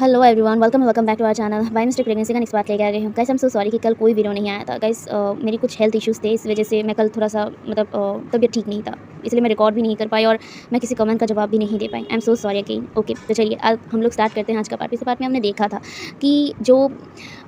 Hello everyone, welcome back to our channel. By mistake pregnancy का next बात लेके आ गई हूँ। Guys, I am so sorry कि कल कोई वीडियो नहीं आया था। गाइस, मेरी कुछ हेल्थ इश्यूज़ थे, इस वजह से मैं कल थोड़ा सा तबीयत ठीक नहीं था, इसलिए मैं रिकॉर्ड भी नहीं कर पाई और मैं किसी कमेंट का जवाब भी नहीं दे पाई। I am so sorry again. Okay, तो चलिए अब हम लोग स्टार्ट करते हैं आज का पार्ट। पिछले पार्ट में हमने देखा था कि जो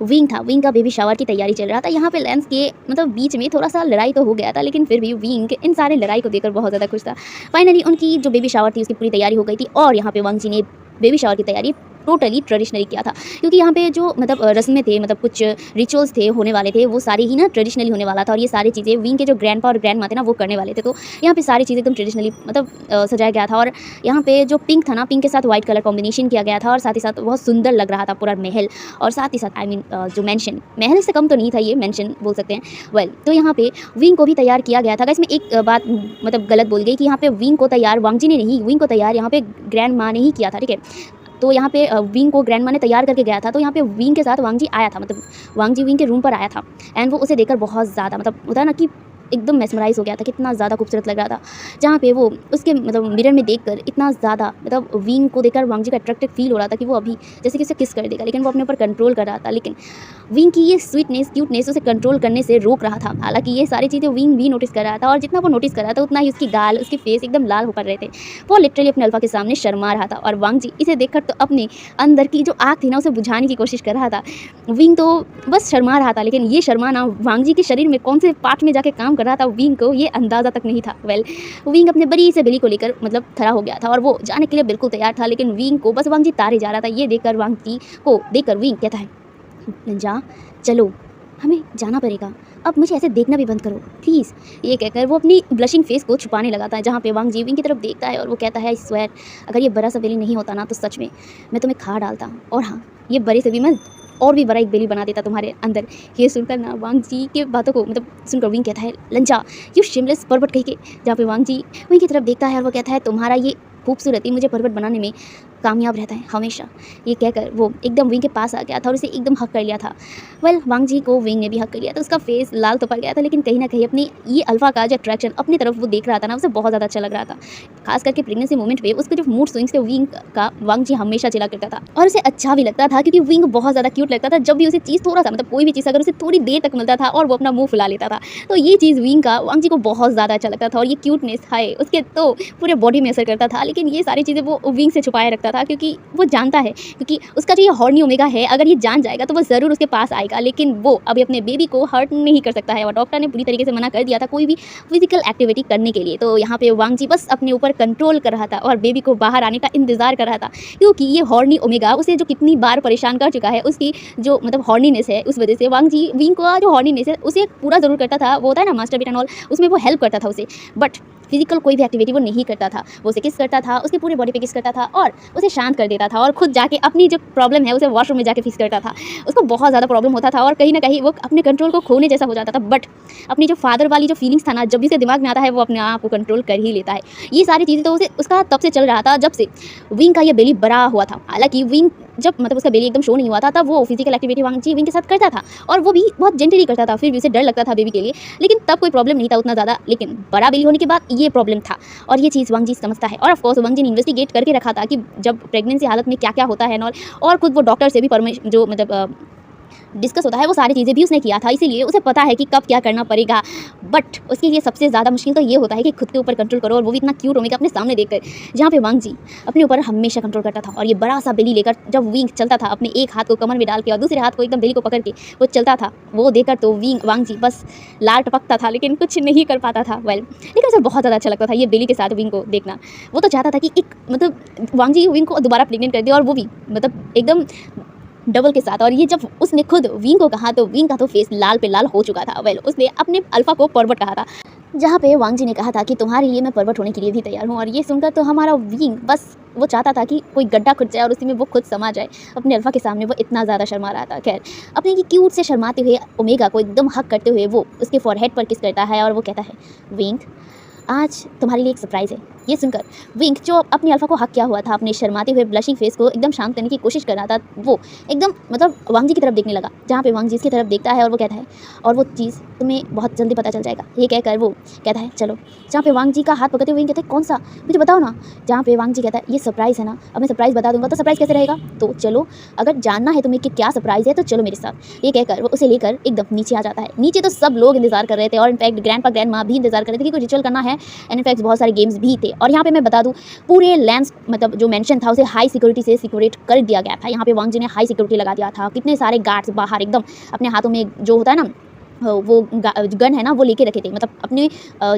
विंग था, विंग का बेबी शावर की तैयारी चल रहा था। यहाँ पे लेंस के बीच में थोड़ा सा लड़ाई तो हो गया था, लेकिन फिर भी विंग इन सारे लड़ाई को देखकर बहुत ज़्यादा खुश था। फाइनली उनकी जो बेबी शावर थी उसकी पूरी तैयारी हो गई थी और यहाँ पे वांग जी ने बेबी शावर की तैयारी टोटली ट्रेडिशनली किया था, क्योंकि यहाँ पे जो रस्में थे, कुछ रिचुअल्स थे होने वाले थे, वो सारे ही ना ट्रेडिशनली होने वाला था। और ये सारी चीज़ें विंग के जो ग्रैंडपा और ग्रैंडमा थे ना, वो करने वाले थे। तो यहाँ पे सारी चीज़ें एकदम ट्रेडिशनली सजाया गया था। और यहाँ पे जो पिंक था ना, पिंक के साथ व्हाइट कलर कॉम्बिनेशन किया गया था और साथ ही साथ बहुत सुंदर लग रहा था पूरा महल। और साथ ही साथ जो मैंशन, महल से कम तो नहीं था, ये मैंशन बोल सकते हैं। वेल, तो यहाँ पे विंग को भी तैयार किया गया था। इसमें एक बात गलत बोल गई कि यहाँ पे विंग को तैयार वांग जी ने नहीं, विंग को तैयार यहाँ पे ग्रैंड माँ ने ही किया था, ठीक है। तो यहाँ पे विंग को ग्रैंडमा ने तैयार करके गया था। तो यहाँ पे विंग के साथ वांग जी आया था, वांग जी विंग के रूम पर आया था एंड वो उसे देखकर बहुत ज़्यादा होता है ना कि एकदम मेस्मराइज़ हो गया था, कितना ज़्यादा खूबसूरत लग रहा था। जहाँ पे वो उसके मिरर में देखकर इतना ज़्यादा विंग को देखकर वांग जी का अट्रैक्टिव फील हो रहा था कि वो अभी जैसे कि उसे किस कर देगा, लेकिन वो अपने ऊपर कंट्रोल कर रहा था। लेकिन विंग की ये स्वीटनेस, क्यूटनेस उसे कंट्रोल करने से रोक रहा था। हालांकि ये सारी चीज़ें विंग भी नोटिस कर रहा था और जितना वो नोटिस कर रहा था उतना ही उसकी गाल, उसकी फेस एकदम लाल होकर रहे थे। वो लिटरली अपने अल्फा के सामने शर्मा रहा था और वांग जी इसे देखकर तो अपने अंदर की जो आग थी ना, उसे बुझाने की कोशिश कर रहा था। विंग तो बस शर्मा रहा था, लेकिन ये शर्माना वांग जी के शरीर में कौन से पार्ट में जाके काम कर रहा था, विंग को ये अंदाज़ा तक नहीं था। वेल, विंग अपने बड़ी से बेली को लेकर खड़ा हो गया था और वो जाने के लिए बिल्कुल तैयार था, लेकिन विंग को बस वांग जी तारे जा रहा था। ये देखकर वांग जी को देखकर विंग कहता है, लंजा चलो, हमें जाना पड़ेगा, अब मुझे ऐसे देखना भी बंद करो प्लीज़। ये कहकर वो अपनी ब्लशिंग फेस को छुपाने लगाता है। जहाँ पे वांग जी विंग की तरफ देखता है और वो कहता है, आई स्वेयर, अगर ये बड़ा सा बेली नहीं होता ना, तो सच में मैं तुम्हें खा डालता। और हाँ, ये बड़े से भी मैं और भी बड़ा एक बेली बना देता तुम्हारे अंदर। ये सुनकर ना वांग जी के बातों को सुनकर विंग कहता है, लंजा यू शिमलेस पर्वत कह के। जहाँ पे वांग जी विंग की तरफ देखता है और वो कहता है, तुम्हारा ये खूबसूरती मुझे पर्वत बनाने में कामयाब रहता है हमेशा। ये कहकर वो एकदम विंग के पास आ गया था और उसे एकदम हक कर लिया था। वेल, वांग जी को विंग ने भी हक कर लिया था। उसका फेस लाल तो पड़ गया था, लेकिन कहीं ना कहीं अपनी ये अल्फा का जो अट्रैक्शन अपनी तरफ वो देख रहा था ना, उसे बहुत ज़्यादा अच्छा लग रहा था। खास करके प्रेगनेंसी मोमेंट पे उसके जो मूड स्विंग्स थे, विंग का वांग जी हमेशा चिल्ला करता था और उसे अच्छा भी लगता था, क्योंकि विंग बहुत ज़्यादा क्यूट लगता था। जब भी उसे चीज़ थोड़ा सा कोई भी चीज़ अगर उसे थोड़ी देर तक मिलता था और वो अपना मुंह फुला लेता था, तो ये चीज़ विंग का वांग जी को बहुत ज़्यादा अच्छा लगता था। और ये क्यूटनेस है उसके तो पूरे बॉडी में असर करता था, लेकिन ये सारी चीज़ें वो विंग से छुपाए रखता था, क्योंकि वो जानता है, क्योंकि उसका जो ये हॉर्नी ओमेगा है, अगर ये जान जाएगा तो वो ज़रूर उसके पास आएगा, लेकिन वो अभी अपने बेबी को हर्ट नहीं कर सकता है और डॉक्टर ने पूरी तरीके से मना कर दिया था कोई भी फिजिकल एक्टिविटी करने के लिए। तो यहाँ पे वांग जी बस अपने ऊपर कंट्रोल कर रहा था और बेबी को बाहर आने का इंतजार कर रहा था, क्योंकि ये हॉर्नी ओमेगा उसे जो कितनी बार परेशान कर चुका है, उसकी जो हॉर्नीनेस है, उस वजह से वांग जी विंग का जो हॉर्नीनेस है उसे पूरा जरूर करता था। वो होता है ना मास्टरबेट एंड ऑल, उसमें वो हेल्प करता था उसे, बट फिजिकल कोई भी एक्टिविटी वो नहीं करता था। वो उसे किस करता था, उसकी पूरी बॉडी पे किस करता था और उसे शांत कर देता था और खुद जाके अपनी जो प्रॉब्लम है उसे वॉशरूम में जाके फिक्स करता था। उसको बहुत ज़्यादा प्रॉब्लम होता था और कहीं ना कहीं वो अपने कंट्रोल को खोने जैसा हो जाता था, बट अपनी जो फादर वाली जो फीलिंग्स था ना, जब भी उसे दिमाग में आता है वो अपने आप को कंट्रोल कर ही लेता है। ये सारी चीज़ें तो उसे उसका तब से चल रहा था जब से विंग का ये बेली बड़ा हुआ था। हालांकि विंग जब उसका बेली एकदम शो नहीं हुआ था, तब वो फिजिकल एक्टिविटी वांग जी विंग के साथ करता था और वो भी बहुत जेंटली करता था, फिर भी उसे डर लगता था बेबी के लिए, लेकिन तब कोई प्रॉब्लम नहीं था उतना ज़्यादा। लेकिन बड़ा बेली होने के बाद ये प्रॉब्लम था और ये चीज़ वांग जी समझता है। और ऑफ कोर्स वांग जी ने इन्वेस्टिगेट करके रखा था कि जब प्रेगनेंसी हालत में क्या क्या होता है और खुद वो डॉक्टर से भी परमिशन जो डिस्कस होता है, वो सारी चीज़ें भी उसने किया था, इसीलिए उसे पता है कि कब क्या करना पड़ेगा। बट उसके लिए सबसे ज़्यादा मुश्किल तो ये होता है कि खुद के ऊपर कंट्रोल करो, और वो भी इतना क्यूट ओमेगा अपने सामने देखकर। जहाँ पे वांग जी अपने ऊपर हमेशा कंट्रोल करता था और ये बड़ा सा बेली लेकर जब विंग चलता था, अपने एक हाथ को कमर में डाल के और दूसरे हाथ को एकदम बेली को पकड़ के वो चलता था, वो देखकर तो वांग जी बस लाल टपकता था, लेकिन कुछ नहीं कर पाता था। वेल, लेकिन उसे बहुत ज़्यादा अच्छा लगता था ये बेली के साथ विंग को देखना। वो तो चाहता था कि एक वांग जी विंग को दोबारा प्रेग्नेंट कर दे, और वो भी एकदम डबल के साथ। और ये जब उसने खुद विंग को कहा तो विंग का तो फेस लाल पे लाल हो चुका था। वेल, उसने अपने अल्फा को पर्वत कहा था, जहाँ पे वांग जी ने कहा था कि तुम्हारे लिए मैं पर्वत होने के लिए भी तैयार हूँ। और ये सुनकर तो हमारा विंग बस वो चाहता था कि कोई गड्ढा खुद जाए और उसी में वो खुद समा जाए अपने अल्फा के सामने। वो इतना ज़्यादा शर्मा रहा था। खैर, अपने की क्यूट से शर्माते हुए ओमेगा को एकदम हक करते हुए वो उसके फॉरहेड पर किस करता है और वो कहता है, विंग आज तुम्हारे लिए एक सरप्राइज़ है। ये सुनकर विंग जो अपनी अल्फा को हक किया हुआ था, अपने शर्माते हुए ब्लशिंग फेस को एकदम शांत करने की कोशिश कर रहा था, वो एकदम मतलब वांग जी की तरफ देखने लगा। जहाँ पे वांग जी इसकी तरफ देखता है और वो कहता है और वो चीज़ तुम्हें बहुत जल्दी पता चल जाएगा। ये कहकर वो कहता है चलो। जहाँ पे वांग जी का हाथ पकड़ते हुए विंग कहता है कौन सा, मुझे बताओ ना। जहाँ पे वांग जी कहता है ये सरप्राइज़ है ना, अब मैं सरप्राइज़ बता दूंगा तो सरप्राइज़ कैसे रहेगा, तो चलो अगर जानना है तुम्हें कि क्या सरप्राइज़ है तो चलो मेरे साथ। ये कहकर वो उसे लेकर एकदम नीचे आ जाता है। नीचे तो सब लोग इंतजार कर रहे थे और इनफैक्ट ग्रैंडपा ग्रैंडमाँ भी इंतजार कर रहे थे कि कोई रिचुअल करना है। एंड इनफैक्ट बहुत सारे गेम्स भी थे। और यहाँ पे मैं बता दूँ पूरे लैंड्स मतलब जो मेंशन था उसे हाई सिक्योरिटी से सिक्योरेट कर दिया गया था। यहाँ पे वांग जी ने हाई सिक्योरिटी लगा दिया था। कितने सारे गार्ड्स बाहर एकदम अपने हाथों में जो होता है ना वो गन है ना वो लेके रखे थे, मतलब अपने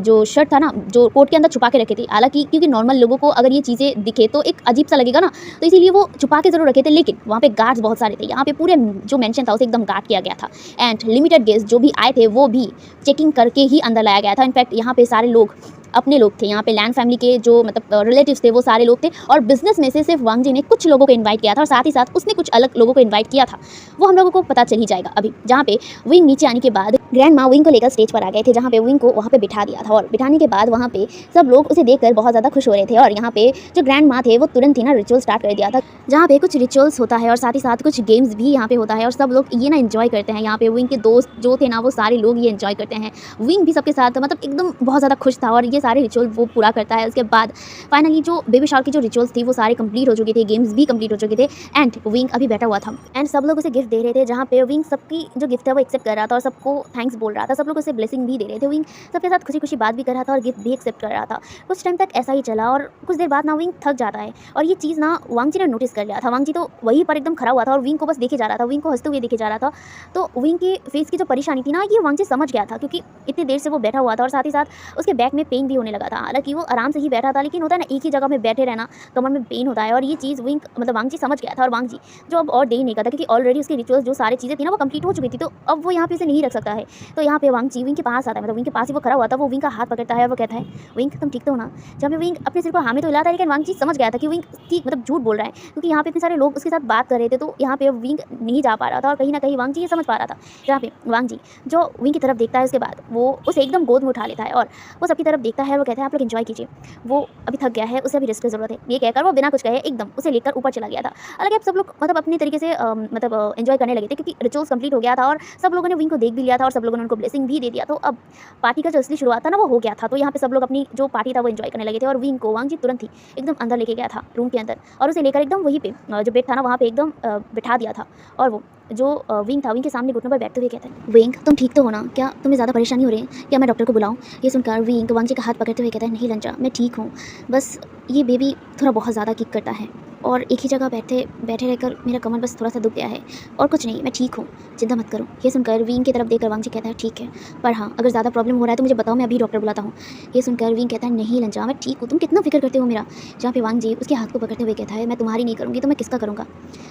जो शर्ट था ना जो कोट के अंदर छुपा के रखे थे। हालांकि क्योंकि नॉर्मल लोगों को अगर ये चीज़ें दिखे तो एक अजीब सा लगेगा ना, तो इसीलिए वो छुपा के जरूर रखे थे। लेकिन वहाँ पे गार्ड्स बहुत सारे थे। यहाँ पे पूरे जो मेंशन था उसे एकदम गार्ड किया गया था। एंड लिमिटेड गेस्ट जो भी आए थे वो भी चेकिंग करके ही अंदर लाया गया था। इनफैक्ट यहाँ पे सारे लोग अपने लोग थे। यहाँ पे लैंड फैमिली के जो मतलब रिलेटिव्स थे वो सारे लोग थे। और बिजनेस में से सिर्फ वांग जी ने कुछ लोगों को इनवाइट किया था और साथ ही साथ उसने कुछ अलग लोगों को इनवाइट किया था। वो हम लोगों को पता चल ही जाएगा अभी। जहाँ पे विंग नीचे आने के बाद ग्रैंड माँ विंग को लेकर स्टेज पर आ गए थे, जहाँ पे विंग को वहाँ पे बिठा दिया था। और बिठाने के बाद वहाँ पे सब लोग उसे देखकर बहुत ज़्यादा खुश हो रहे थे। और यहाँ पे जो ग्रैंड माँ थे वो तुरंत ही ना रिचुअल स्टार्ट कर दिया था, जहाँ पे कुछ रिचुअल्स होता है और साथ ही साथ कुछ गेम्स भी यहाँ पे होता है और सब लोग ये ना एंजॉय करते हैं। यहाँ पे विंग के दोस्त जो थे ना वो सारे लोग ये एंजॉय करते हैं। विंग भी सबके साथ मतलब एकदम बहुत ज़्यादा खुश था और ये सारे रिचुअल वो पूरा करता है। उसके बाद फाइनली जो बेबी शावर की जो रिचुअल्स थी वो सारे कंप्लीट हो चुके थे, गेम्स भी कंप्लीट हो चुके थे। एंड विंग अभी बैठा हुआ था एंड सब लोग उसे गिफ्ट दे रहे थे, जहाँ पे विंग सबकी जो गिफ्ट है वो एक्सेप्ट कर रहा था और सबको थैंक्स बोल रहा था। सब लोग उसे ब्लेसिंग भी दे रहे थे। विंग सबके साथ खुशी खुशी बात भी कर रहा था और गिफ्ट भी एक्सेप्ट कर रहा था। कुछ टाइम तक ऐसा ही चला और कुछ देर बाद ना विंग थक जाता है और ये चीज़ ना वांग जी ने नोटिस कर लिया था। वांग जी तो वहीं पर एकदम खड़ा हुआ था और विंग को बस देखे जा रहा था, विंग को हंसते हुए देखे जा रहा था। तो विंग के फेस की जो परेशानी थी ना ये वांग जी समझ गया था, क्योंकि इतनी देर से वो बैठा हुआ था और साथ ही साथ उसके बैक में पेन भी होने लगा था। हालांकि वो आराम से ही बैठा था, लेकिन होता है ना एक ही जगह में बैठे रहना कमर में पेन होता है और ये चीज़ विंग मतलब वांग जी समझ गया था। और वांग जी जो अब और दे ही नहीं करता, क्योंकि ऑलरेडी उसके रिचुअल्स जो सारी चीज़ें थी ना वो कंप्लीट हो चुकी थी, तो अब वो यहाँ पे उसे नहीं रख सकता है। तो यहाँ पे वांग जी विंग के पास आता है, मतलब विंग के पास ही वो खड़ा हुआ था। वो विंग का हाथ पकड़ता है और वो कहता है विंग तुम ठीक तो हो ना। जब भी विंग अपने सिर को हामी तो हिलाता है, लेकिन वांग जी समझ गया था कि विंग ठीक मतलब झूठ बोल रहा है, क्योंकि यहाँ पे इतने सारे लोग उसके साथ बात कर रहे थे। तो यहाँ पे विंग नहीं जा पा रहा था और कहीं ना कहीं वांग जी ये समझ पा रहा था। जहाँ पे वांग जी जो विंग की तरफ देखता है उसके बाद वो उसे एकदम गोद में उठा लेता है और वो सबकी तरफ देखता है और वो कहता है आप लोग एंजॉय कीजिए, वो अभी थक गया है, उसे अभी रेस्ट की जरूरत है। ये कहकर वो बिना कुछ कहे एकदम उसे लेकर ऊपर चला गया था। हालांकि अब सब लोग मतलब अपने तरीके से मतलब एंजॉय करने लगे थे, क्योंकि रिचुअल्स कंप्लीट हो गया था और सब लोगों ने विंग को देख भी लिया था और सब लोगों ने उनको ब्लेसिंग भी दे दिया। तो अब पार्टी का जो असली शुरुआत था ना वो हो गया था। तो यहाँ पे सब लोग अपनी जो पार्टी था वो एंजॉय करने लगे थे और विंग को वांग जी तुरंत ही एकदम अंदर लेके गया था रूम के अंदर और उसे लेकर एकदम वहीं पे जो बेड था ना वहाँ पे एकदम बिठा दिया था। और वो जो विंग था विंग के सामने घुटनों पर बैठते हुए कहता है विंग तुम ठीक तो हो ना, क्या तुम्हें ज़्यादा परेशानी हो रही है, क्या मैं डॉक्टर को बुलाऊं। ये सुनकर विंग वांग जी का हाथ पकड़ते हुए कहता है नहीं लंजा मैं ठीक हूँ, बस ये बेबी थोड़ा बहुत ज़्यादा किक करता है और एक ही जगह बैठे रहकर मेरा कमर बस थोड़ा सा दुख गया है और कुछ नहीं, मैं ठीक हूँ, चिंता मत करो। ये सुनकर विंग की तरफ देखकर वांग जी कहता है ठीक है, पर हाँ अगर ज़्यादा प्रॉब्लम हो रहा है तो मुझे बताओ, मैं अभी डॉक्टर बुलाता हूँ। ये सुनकर विंग कहता है नहीं लंजा मैं ठीक हूँ, तुम कितना फिक्र करते हो मेरा। जहाँ पे वांग जी उसके हाथ को पकड़ते हुए कहता है मैं तुम्हारी नहीं करूँगी तो मैं किसका करूँगा।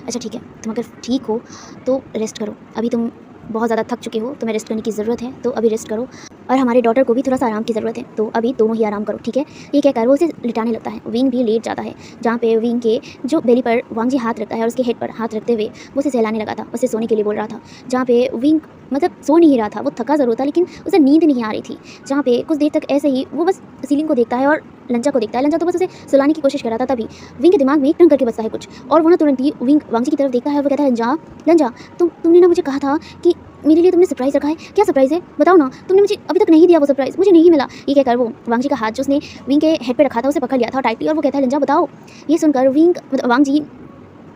अच्छा ठीक है, तुम अगर ठीक हो तो रेस्ट करो, अभी तुम बहुत ज़्यादा थक चुके हो, तुम्हें रेस्ट करने की ज़रूरत है तो अभी रेस्ट करो, और हमारे डॉटर को भी थोड़ा सा आराम की ज़रूरत है तो अभी दोनों ही आराम करो, ठीक है। ये कहकर वो उसे लिटाने लगता है। विंग भी लेट जाता है, जहाँ पे विंग के जो बेली पर वांग जी हाथ रखता है और उसके हेड पर हाथ रखते हुए वो उसे सहलाने लगा था, उसे सोने के लिए बोल रहा था। जहाँ पे विंग मतलब सो नहीं रहा था, वो थका ज़रूर था लेकिन उसे नींद नहीं आ रही थी। जहाँ पे कुछ देर तक ऐसे ही वो बस सीलिंग को देखता है और लंजा को देखता है। लंजा तो बस उसे सुलाने की कोशिश कर रहा था, तभी विंग के दिमाग में एक टर्न करके बसता है कुछ और वो ना तुरंत ही विंग वांग जी की तरफ देखता है और वो कहता है लंजा लंजा तुमने ना मुझे कहा था कि मेरे लिए तुमने सरप्राइज़ रखा है, क्या सरप्राइज़ है बताओ ना, तुमने मुझे अभी तक नहीं दिया, वो सरप्राइज़ मुझे नहीं मिला। ये कहकर वो वांग जी का हाथ जो उसने विंग के हेड पे रखा था उसे पकड़ लिया था टाइटली और वो कहता है लंजा बताओ। ये सुनकर विंग मतलब वांग जी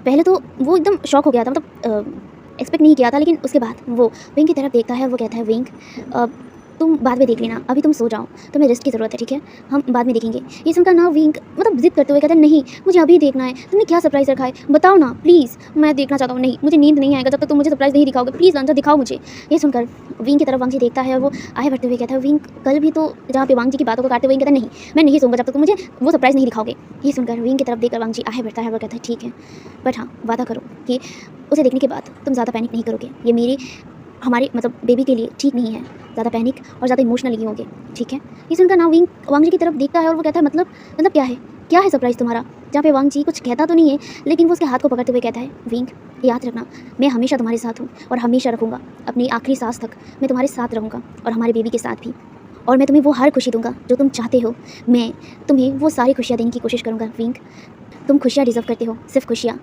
पहले तो वो एकदम शॉक हो गया था, मतलब एक्सपेक्ट नहीं किया था, लेकिन उसके बाद वो विंग की तरफ देखता है और वो कहता है विंग तुम बाद में देख लेना, अभी तुम सो जाओ, तुम्हें रेस्ट की ज़रूरत है, ठीक है, हम बाद में देखेंगे। ये सुनकर ना विंग मतलब जिद करते हुए कहता है नहीं मुझे अभी देखना है, तुमने क्या सरप्राइज़ रखा है बताओ ना प्लीज़, मैं देखना चाहता हूँ, नहीं मुझे नींद नहीं आएगा जब तक तुम मुझे सरप्राइज़ नहीं दिखाओगे, प्लीज़ लंजा दिखाओ मुझे। ये सुनकर विंग की तरफ वांग जी देखता है और वो आगे बढ़ते हुए कहता है विंग कल भी तो जहाँ पे वांग जी की बातों को काटते हुए कहता है नहीं मैं नहीं सोऊंगा जब तक तुम मुझे वो सरप्राइज़ नहीं दिखाओगे। ये सुनकर विंग की तरफ देखकर वांग जी आगे बढ़ता है और कहता है ठीक है, बट हाँ वादा करो कि उसे देखने के बाद तुम ज़्यादा पैनिक नहीं करोगे, ये मेरी हमारे मतलब बेबी के लिए ठीक नहीं है ज़्यादा पैनिक और ज़्यादा इमोशनल नहीं होगे, ठीक है। ये सुनकर ना विंग वांग जी की तरफ देखता है और वो कहता है मतलब क्या है सरप्राइज़ तुम्हारा। जहाँ पे वांग जी कुछ कहता तो नहीं है लेकिन वो उसके हाथ को पकड़ते हुए कहता है विंग याद रखना मैं हमेशा तुम्हारे साथ हूँ और हमेशा रखूँगा, अपनी आखिरी सांस तक मैं तुम्हारे साथ रहूँगा और हमारे बेबी के साथ भी। और मैं तुम्हें वो हर खुशी दूंगा जो तुम चाहते हो। मैं तुम्हें वो सारी खुशियाँ देने की कोशिश करूँगा विंग। तुम खुशियाँ डिज़र्व करते हो, सिर्फ खुशियाँ।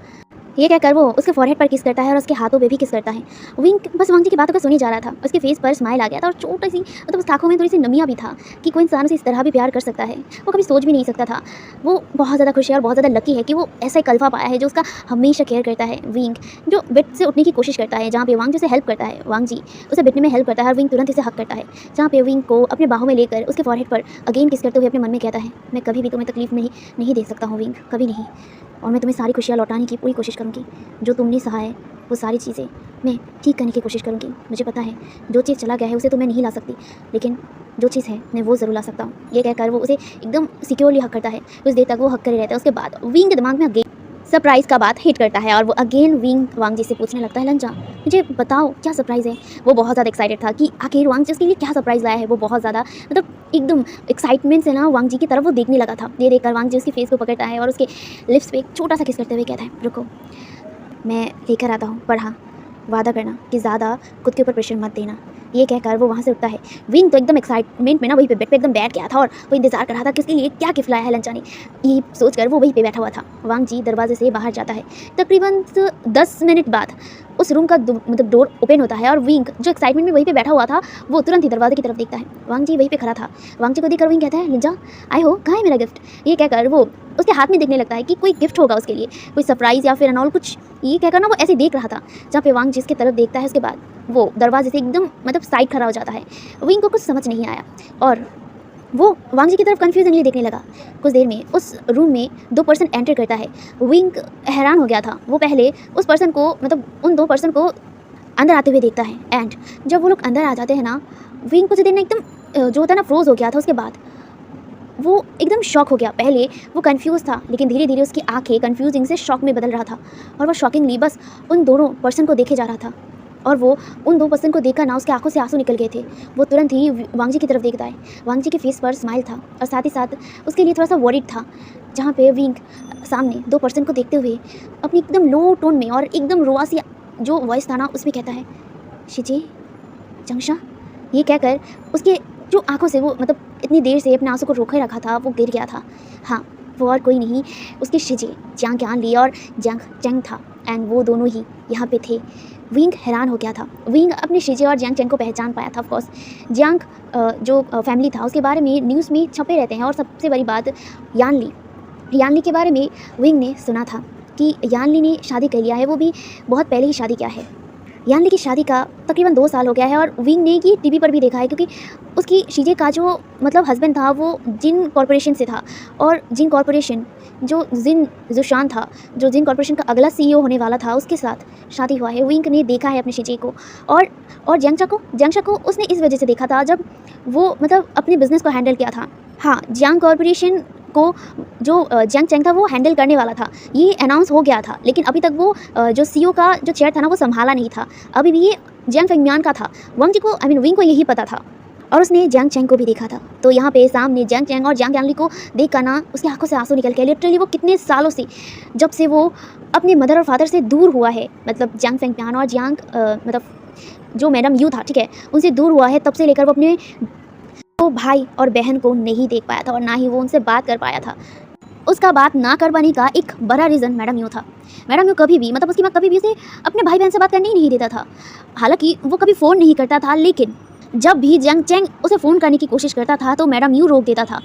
ये कहकर वो उसके फॉरहेड पर किस करता है और उसके हाथों पे भी किस करता है। विंग बस वांग जी की बातों को सुनी जा रहा था। उसके फेस पर स्माइल आ गया था और छोटी सी मतलब उस आँखों में थोड़ी सी नमियाँ भी था कि कोई इंसान उसे इस तरह भी प्यार कर सकता है। वो कभी सोच भी नहीं सकता था। वो बहुत ज़्यादा खुश है और बहुत ज़्यादा लकी है कि वो ऐसा एक अल्फा पाया है जो उसका हमेशा केयर करता है। विंग जो बेड से उठने की कोशिश करता है, जहाँ पे वांग जी उसे हेल्प करता है, वांग जी उसे बैठने में हेल्प करता है और विंग तुरंत इसे हक करता है। जहाँ पे विंग को अपने बाहों में लेकर उसके फॉरहेड पर अगेन किस करते हुए अपने मन में कहता है, मैं कभी भी तुम्हें तकलीफ में नहीं दे सकता हूँ विंग, कभी नहीं। और मैं तुम्हें सारी खुशियाँ लौटाने की पूरी कोशिश करूँगी। जो तुमने सहा है वो सारी चीज़ें मैं ठीक करने की कोशिश करूँगी। मुझे पता है जो चीज़ चला गया है उसे तो मैं नहीं ला सकती, लेकिन जो चीज़ है मैं वो ज़रूर ला सकता हूँ। ये कहकर वो उसे एकदम सिक्योरली हक करता है। कुछ देर तक वो हक करे रहता है। उसके बाद विंग के दिमाग में अगेन सरप्राइज़ का बात हिट करता है और वो अगेन विंग वांग जी से पूछने लगता है, लंजा मुझे बताओ क्या सरप्राइज़ है। वो बहुत ज़्यादा एक्साइटेड था कि आखिर वांग जी उसके लिए क्या सरप्राइज़ लाया है। वो बहुत ज़्यादा मतलब एकदम एक्साइटमेंट से ना वांग जी की तरफ वो देखने लगा था। ये देखकर वांग जी उसके फेस को पकड़ता है और उसके लिप्स पे एक छोटा सा किस करते हुए कहता है, रुको मैं लेकर आता हूँ, पर हाँ वादा करना कि ज़्यादा खुद के ऊपर प्रेशर मत देना। ये कहकर वो वहाँ से उठता है। विंग तो एकदम एक्साइटमेंट में ना वहीं पे बेड पे एकदम बैठ गया था और वो इंतजार कर रहा था किसके लिए क्या गिफ्ट लाया है लंचा ने। ये सोचकर वो वहीं पे बैठा हुआ था। वांग जी दरवाजे से बाहर जाता है। तकरीबन 10 मिनट बाद उस रूम का मतलब डोर ओपन होता है और विंग जो एक्साइटमेंट में वहीं पे बैठा हुआ था वो तुरंत ही दरवाजे की तरफ देखता है। वांग जी वहीं पे खड़ा था। वांग जी को देखकर विंग कहता है, लिंजा आए हो, कहाँ है मेरा गिफ्ट। ये कहकर वो उसके हाथ में देखने लगता है कि कोई गिफ्ट होगा उसके लिए, कोई सरप्राइज़ या फिर अनऑल कुछ। ये कहकर ना वो ऐसे देख रहा था। जहाँ पे वांग जिसकी तरफ देखता है उसके बाद वो दरवाजे से एकदम मतलब साइड खड़ा हो जाता है। विंग को कुछ समझ नहीं आया और वो वांग जी की तरफ कन्फ्यूजनली देखने लगा। कुछ देर में उस रूम में 2 पर्सन एंटर करता है। विंग हैरान हो गया था। वो पहले उस पर्सन को मतलब उन 2 पर्सन को अंदर आते हुए देखता है एंड जब वो लोग अंदर आ जाते हैं ना, विंग कुछ देर में एकदम जो होता है ना फ्रोज हो गया था। उसके बाद वो एकदम शॉक हो गया। पहले वो कंफ्यूज था लेकिन धीरे धीरे उसकी आंखें कंफ्यूजिंग से शॉक में बदल रहा था और वो शॉकिंगली बस उन दोनों पर्सन को देखे जा रहा था। और वो उन 2 पर्सन को देखकर ना उसके आंखों से आंसू निकल गए थे। वो तुरंत ही वांग जी की तरफ देखता है। वांग जी के फेस पर स्माइल था और साथ ही साथ उसके लिए थोड़ा सा वरीड था। जहाँ पे विंग सामने 2 पर्सन को देखते हुए अपनी एकदम लो टोन में और एकदम रुआसी जो वॉइस था ना उसमें कहता है, शिजी जंगशा। ये कहकर उसके जो आंखों से वो मतलब इतनी देर से अपने आंसू को रोके रखा था वो गिर गया था। हाँ वो और कोई नहीं उसके शिजे जियांग क्यान ली और जियांग चेंग था एंड वो दोनों ही यहाँ पे थे। विंग हैरान हो गया था। विंग अपने शिजे और जियांग चेंग को पहचान पाया था। ऑफकोर्स जियांग जो फैमिली था उसके बारे में न्यूज़ में छपे रहते हैं। और सबसे बड़ी बात यानली के बारे में विंग ने सुना था कि यानली ने शादी कर लिया है, वो भी बहुत पहले ही शादी किया है। यानली की शादी का तकरीबन 2 साल हो गया है और विंग ने ये टीवी पर भी देखा है क्योंकि उसकी शीजे का जो मतलब हस्बैंड था वो जिन कॉरपोरेशन से था और जिन कॉरपोरेशन जो जिन जुशान था जो जिन कॉरपोरेशन का अगला सीईओ होने वाला था उसके साथ शादी हुआ है। विंग ने देखा है अपने शीजे को और जियांगशा को उसने इस वजह से देखा था जब वो मतलब अपने बिजनेस को हैंडल किया था। हाँ जियांग कॉरपोरेशन को जो जियांग चेंग था वो हैंडल करने वाला था। ये अनाउंस हो गया था लेकिन अभी तक वो जो सीईओ का जो चेयर था ना वो संभाला नहीं था। अभी भी ये जियांग फेंगमियान का था। वांग जी को विंग को यही पता था और उसने जियांग चेंग को भी देखा था। तो यहाँ पे सामने जियांग चेंग और जियांग यानली को देख कर ना उसकी आंखों से आंसू निकल गए। लिटरली वो कितने सालों से जब से वो अपने मदर और फादर से दूर हुआ है, मतलब जियांग फेंगमियान और जियांग मतलब जो मैडम यू था ठीक है उनसे दूर हुआ है, तब से लेकर वो अपने तो भाई और बहन को नहीं देख पाया था और ना ही वो उनसे बात कर पाया था। उसका बात ना कर पाने का एक बड़ा रीज़न मैडम यू था। मैडम यू कभी भी मतलब उसकी माँ कभी भी उसे अपने भाई बहन से बात करने ही नहीं देता था। हालांकि वो कभी फ़ोन नहीं करता था लेकिन जब भी जियांग चेंग उसे फ़ोन करने की कोशिश करता था तो मैडम यू रोक देता था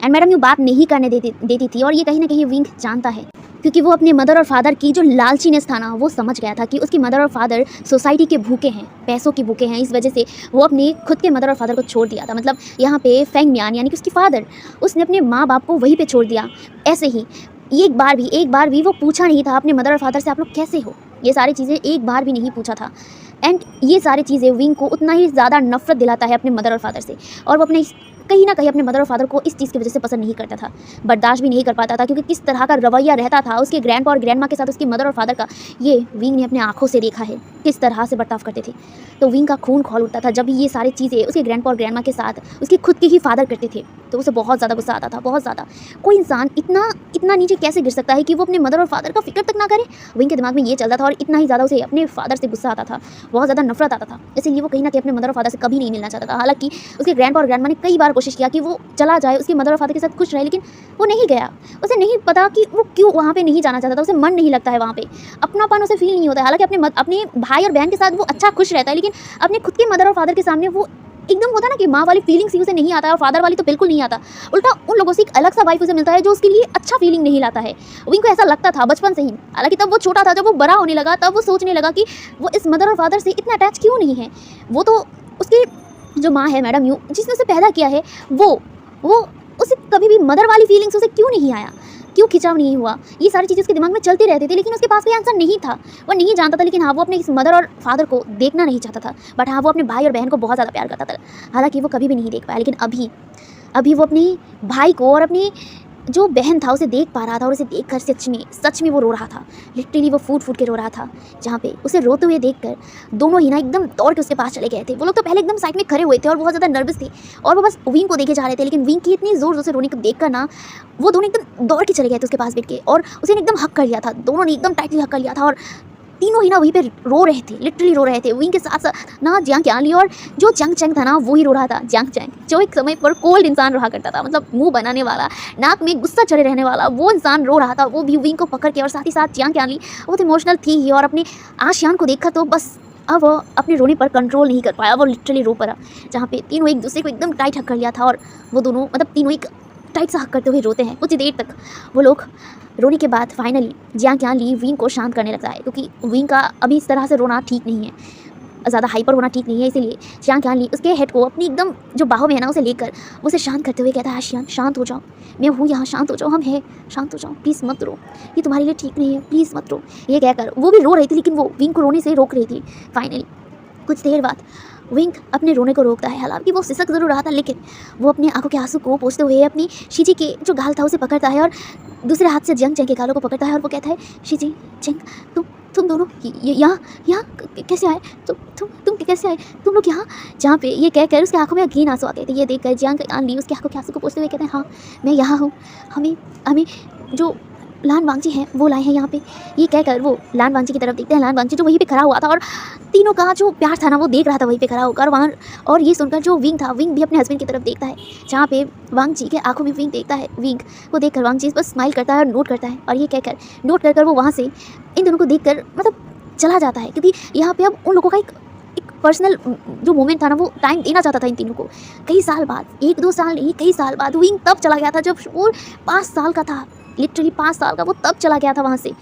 एंड मैडम यू बात नहीं करने देती थी। और ये कहीं ना कहीं विंग जानता है क्योंकि वो अपने मदर और फादर की जो लालचीनेस था ना वो समझ गया था कि उसकी मदर और फादर सोसाइटी के भूखे हैं, पैसों के भूखे हैं। इस वजह से वो अपने खुद के मदर और फादर को छोड़ दिया था। मतलब यहाँ पे फेंगमियान यानी कि उसकी फादर उसने अपने माँ बाप को वहीं पे छोड़ दिया। ऐसे ही एक बार भी वो पूछा नहीं था अपने मदर और फादर से आप लोग कैसे हो। ये सारी चीज़ें एक बार भी नहीं पूछा था एंड ये सारी चीज़ें विंग को उतना ही ज़्यादा नफरत दिलाता है अपने मदर और फादर से। और वो अपने कहीं ना कहीं अपने मदर और फादर को इस चीज़ की वजह से पसंद नहीं करता था, बर्दाश्त भी नहीं कर पाता था क्योंकि किस तरह का रवैया रहता था उसके ग्रैंडपा और ग्रैंडमा के साथ उसकी मदर और फादर का। ये विंग ने अपने आंखों से देखा है किस तरह से बर्ताव करते थे। तो विंग का खून खौल उठता था जब ये सारी चीज़ें उसके ग्रैंडपा और ग्रैंडमा के साथ उसके खुद के ही फादर करते थे। तो उसे बहुत ज़्यादा गुस्सा आता था, बहुत ज़्यादा। कोई इंसान इतना नीचे कैसे गिर सकता है कि वो अपने मदर और फादर का फ़िक्र तक ना करे। विंग के दिमाग में ये चलता था और इतना ही ज़्यादा उसे अपने फादर से गुस्सा आता था, बहुत ज़्यादा नफरत आता था। इसीलिए वो कहीं न कहीं अपने मदर और फादर से कभी नहीं मिलना चाहता था। हालाँकि उसके ग्रैंडपा और ग्रैंडमा ने कई बार कोशिश किया कि वो चला जाए, उसके मदर और फादर के साथ खुश रहे, लेकिन वो नहीं गया। उसे नहीं पता कि वो क्यों वहाँ पे नहीं जाना चाहता था, उसे मन नहीं लगता है वहाँ पे, अपनापन उसे फ़ील नहीं होता है। हालाँकि अपने भाई और बहन के साथ वो अच्छा खुश रहता है, लेकिन अपने खुद के मदर और फादर के सामने वो एकदम होता है ना कि माँ वाली फीलिंग्स ही उसे नहीं आता है, और फादर वाली तो बिल्कुल नहीं आता। उल्टा उन लोगों से एक अलग सा वाइफ उसे मिलता है जो उसके लिए अच्छा फीलिंग नहीं लाता है। विंग को ऐसा लगता था बचपन से ही। हालांकि तब वो छोटा था, जब वो बड़ा होने लगा तब वो सोचने लगा कि वो इस मदर और फादर से इतना अटैच क्यों नहीं है। वो तो उसकी जो माँ है मैडम यू, जिसने उसे पैदा किया है, वो उसे कभी भी मदर वाली फीलिंग्स उसे क्यों नहीं आया, क्यों खिंचाव नहीं हुआ। ये सारी चीज़ें उसके दिमाग में चलती रहती थी, लेकिन उसके पास कोई आंसर नहीं था। वो नहीं जानता था, लेकिन हाँ, वो अपने इस मदर और फादर को देखना नहीं चाहता था। बट हाँ, वो अपने भाई और बहन को बहुत ज़्यादा प्यार करता था। हालांकि वो कभी भी नहीं देख पाया, लेकिन अभी वो अपने भाई को और अपनी जो बहन था उसे देख पा रहा था, और उसे देखकर सच में वो रो रहा था। लिटरली वो फूट के रो रहा था। जहाँ पे उसे रोते हुए देखकर दोनों ही ना एकदम दौड़ के उसके पास चले गए थे। वो लोग तो पहले एकदम साइड में खड़े हुए थे और बहुत ज़्यादा नर्वस थे, और वो बस विंग को देखे जा रहे थे। लेकिन विंग की इतनी ज़ोर से रोने को देखकर ना वो दोनों एकदम दौड़ के चले गए थे उसके पास बैठ के, और उसे एकदम हक कर लिया था। दोनों ने एकदम टाइटली हक कर लिया था, और तीनों ही ना वहीं पे रो रहे थे, लिटरली रो रहे थे। विंग के साथ साथ ना जियांग क्यानली, और जो जंग चैंग था ना वो ही रो रहा था। जियांग चैंग जो एक समय पर कोल्ड इंसान रहा करता था, मतलब मुंह बनाने वाला, नाक में गुस्सा चढ़े रहने वाला, वो इंसान रो रहा था। वो भी विंग को पकड़ के, और साथ ही साथ जियांग क्यानली वो तो इमोशनल थी ही, और अपने आशियान को देखा तो बस अब वो अपने रोने पर कंट्रोल नहीं कर पाया, वो लिटरली रो पड़ा। जहाँ पे तीनों एक दूसरे को एकदम टाइट हक कर लिया था, और वो दोनों मतलब तीनों एक टाइट सा हक करते हुए रोते हैं कुछ देर तक। वो लोग रोने के बाद फाइनली जियांग क्यानली विंग को शांत करने लगता है, क्योंकि विंग का अभी इस तरह से रोना ठीक नहीं है, ज़्यादा हाइपर होना ठीक नहीं है। इसीलिए जियांग क्यानली उसके हेड को अपनी एकदम जो बाहों में है ना उसे लेकर उसे शांत करते हुए कहता है, आशियान शांत हो जाओ, मैं हूँ यहाँ, शांत हो जाओ, हम हैं, शांत हो जाओ, प्लीज़ मत रो, ये तुम्हारे लिए ठीक नहीं है, प्लीज़ मत रो। ये कहकर वो भी रो रही थी, लेकिन वो विंग को रोने से रोक रही थी। फाइनली कुछ देर बाद विंग अपने रोने को रोकता है। हालांकि वो सिसक जरूर रहा था, लेकिन वो अपने आंखों के आंसू को पोंछते हुए अपनी शीजी के जो गाल था उसे पकड़ता है, और दूसरे हाथ से जियांग चैंग के गालों को पकड़ता है, और वो कहता है, शीजी चैंग तुम दोनों यहाँ कैसे आए, तुम कैसे आए, तुम लोग यहाँ। जहाँ पे ये कहकर उसकी आंखों में गीन आंसू आ गए थे। ये देखकर जियांग क्यानली उसकी आंखों के आंसू को पोंछते हुए कहते हैं, हाँ मैं यहाँ हूँ, हमें जो लान वांगजी हैं वो लाए हैं यहाँ पे। ये कहकर वो लान वांगजी की तरफ देखते हैं। लान वांगजी जो वहीं पे खड़ा हुआ था, और तीनों का जो प्यार था ना वो देख रहा था वहीं पे खड़ा होकर वहाँ। और ये सुनकर जो विंग था, विंग भी अपने हस्बैंड की तरफ देखता है, जहाँ पे वांगजी के आंखों में विंग देखता है। विंग को देखकर वांगजी बस स्माइल करता है और नोट करता है, और ये कहकर नोट कर वो वहाँ से इन दोनों को देखकर मतलब चला जाता है, क्योंकि यहाँ पे अब उन लोगों का एक पर्सनल जो मोमेंट था ना वो टाइम देना चाहता था इन तीनों को। कई साल बाद, 1-2 साल नहीं, कई साल बाद विंग तब चला गया था जब वो 5 साल का था। लिटरली 5 साल का वो तब चला गया था वहाँ से,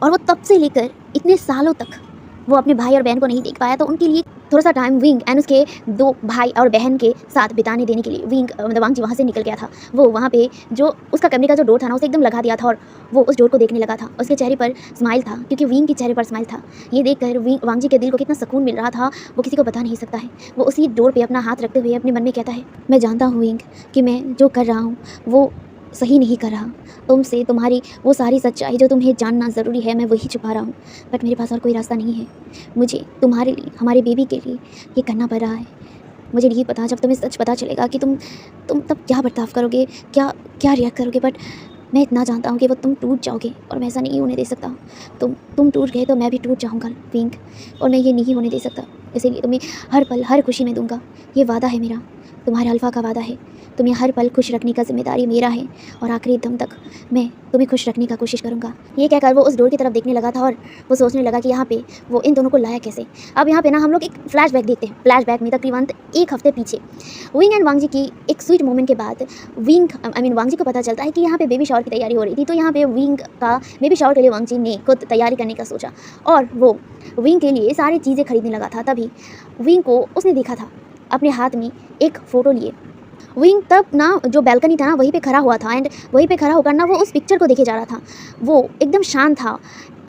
और वो तब से लेकर इतने सालों तक वो अपने भाई और बहन को नहीं देख पाया। तो उनके लिए थोड़ा सा टाइम विंग एंड उसके 2 भाई और बहन के साथ बिताने देने के लिए विंग मतलब वांगजी वहाँ से निकल गया था। वो वहाँ पे जो उसका कमरे का जो डोर था ना उसे एकदम लगा दिया था, और वो उस डोर को देखने लगा था। उसके चेहरे पर स्माइल था, क्योंकि विंग के चेहरे पर स्माइल था। ये देखकर वांगजी के दिल को कितना सुकून मिल रहा था वो किसी को बता नहीं सकता है। वो उसी डोर पर अपना हाथ रखते हुए अपने मन में कहता है, मैं जानता हूँ विंग कि मैं जो कर रहा हूँ वो सही नहीं कर रहा। तुमसे तुम्हारी वो सारी सच्चाई जो तुम्हें जानना ज़रूरी है मैं वही छुपा रहा हूँ, बट मेरे पास और कोई रास्ता नहीं है। मुझे तुम्हारे लिए, हमारे बेबी के लिए ये करना पड़ रहा है। मुझे नहीं पता जब तुम्हें सच पता चलेगा कि तुम तब क्या बर्ताव करोगे, क्या रिएक्ट करोगे, बट मैं इतना जानता हूँ कि वो तुम टूट जाओगे, और मैं ऐसा नहीं होने दे सकता। तुम टूट गए तो मैं भी टूट जाऊँगा विंग, और मैं ये नहीं होने दे सकता। इसीलिए तुम्हें हर पल हर खुशी में दूंगा। ये वादा है मेरा, तुम्हारे अल्फा का वादा है। तुम्हें हर पल खुश रखने का जिम्मेदारी मेरा है, और आखिरी दम तक मैं तुम्हें खुश रखने का कोशिश करूँगा। ये कहकर वो उस डोर की तरफ देखने लगा था, और वो सोचने लगा कि यहाँ पे वो इन दोनों को लाया कैसे। अब यहाँ पे ना हम लोग एक फ्लैशबैक देखते हैं। फ्लैशबैक में तकरीबन 1 हफ्ते पीछे विंग एंड वांगजी की एक स्वीट मोमेंट के बाद वांगजी को पता चलता है कि यहाँ पे बेबी शावर की तैयारी हो रही थी। तो यहाँ पे विंग का बेबी शावर के लिए वांगजी ने खुद तैयारी करने का सोचा, और वो विंग के लिए सारी चीज़ें खरीदने लगा था। तभी विंग को उसने देखा था अपने हाथ में एक फ़ोटो लिए। विंग तब ना जो बैल्कनी था ना वहीं पे खड़ा हुआ था, एंड वहीं पे खड़ा होकर ना वो उस पिक्चर को देखे जा रहा था। वो एकदम शांत था,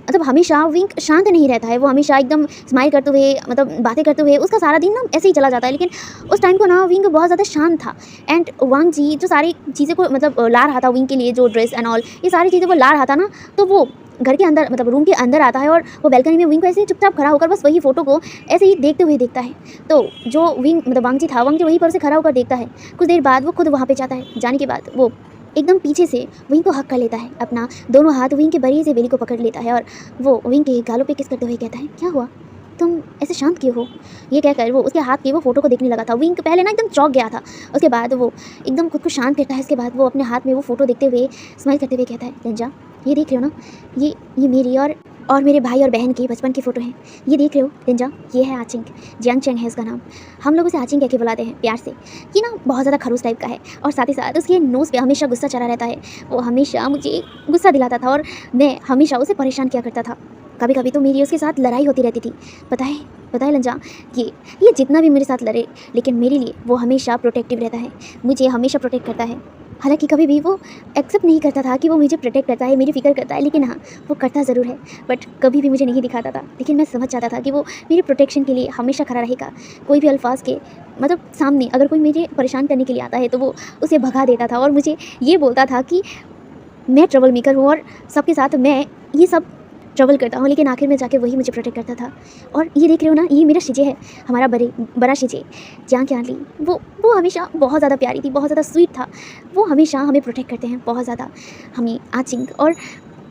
मतलब हमेशा विंग शांत नहीं रहता है, वो हमेशा एकदम स्माइल करते हुए मतलब बातें करते हुए उसका सारा दिन ना ऐसे ही चला जाता है। लेकिन उस टाइम को ना विंग बहुत ज़्यादा शांत था, एंड वांगजी जो सारी चीज़ें को मतलब ला रहा था विंग के लिए, जो ड्रेस एंड ऑल ये सारी चीज़ें वो ला रहा था ना, तो वो घर के अंदर मतलब रूम के अंदर आता है और वो बैल्कनी में विंग को ऐसे चुपचाप खड़ा होकर बस वही फ़ोटो को ऐसे ही देखते हुए देखता है। तो जो विंग मतलब वांगजी था, वांगजी वहीं पर से खड़ा होकर देखता है। कुछ देर बाद वो खुद वहाँ पे जाता है। जाने के बाद वो एकदम पीछे से विंग को हक कर लेता है, अपना दोनों हाथ विंग के बड़ी से बेली को पकड़ लेता है और वो विंग के गालों पे किस करते हुए कहता है, क्या हुआ, तुम ऐसे शांत क्यों हो? ये कहकर वो उसके हाथ की वो फ़ोटो को देखने लगा था। विंग पहले ना एकदम चौंक गया था। उसके बाद वो एकदम खुद को शांत करता है। इसके बाद वो अपने हाथ में वो फ़ोटो देखते हुए स्माइल करते हुए कहता है, रंजा ये देख रहे हो ना, ये मेरी और मेरे भाई और बहन की बचपन की फ़ोटो है। ये देख रहे हो रंजा, ये है आचिंग, जियांग चेंग है उसका नाम। हम लोग उसे आचिंग कह के बुलाते हैं प्यार से। ये ना बहुत ज़्यादा खड़ूस टाइप का है और साथ ही साथ उसके नोज़ पे हमेशा गुस्सा चढ़ा रहता है। वो हमेशा मुझे गुस्सा दिलाता था और मैं हमेशा उसे परेशान किया करता था। कभी कभी तो मेरी उसके साथ लड़ाई होती रहती थी। पता है लंजा, ये जितना भी मेरे साथ लड़े, लेकिन मेरे लिए वो हमेशा प्रोटेक्टिव रहता है, मुझे हमेशा प्रोटेक्ट करता है। हालांकि कभी भी वो एक्सेप्ट नहीं करता था कि वो मुझे प्रोटेक्ट करता है, मेरी फ़िक्र करता है, लेकिन हाँ वो करता ज़रूर है, बट कभी भी मुझे नहीं दिखाता था। लेकिन मैं समझ जाता था कि वो मेरी प्रोटेक्शन के लिए हमेशा खड़ा रहेगा। कोई भी अल्फाज के मतलब सामने अगर कोई मुझे परेशान करने के लिए आता है तो वो उसे भगा देता था और मुझे ये बोलता था कि मैं ट्रबल मेकर हूँ और सबके साथ मैं ये सब ट्रबल करता हूँ, लेकिन आखिर में जाके वही मुझे प्रोटेक्ट करता था। और ये देख रहे हो ना, ये मेरा शिजे है, हमारा बड़ा शिजे जियांग क्यानली। वो हमेशा बहुत ज़्यादा प्यारी थी, बहुत ज़्यादा स्वीट था। वो हमेशा हमें प्रोटेक्ट करते हैं बहुत ज़्यादा, हमें आचिंग। और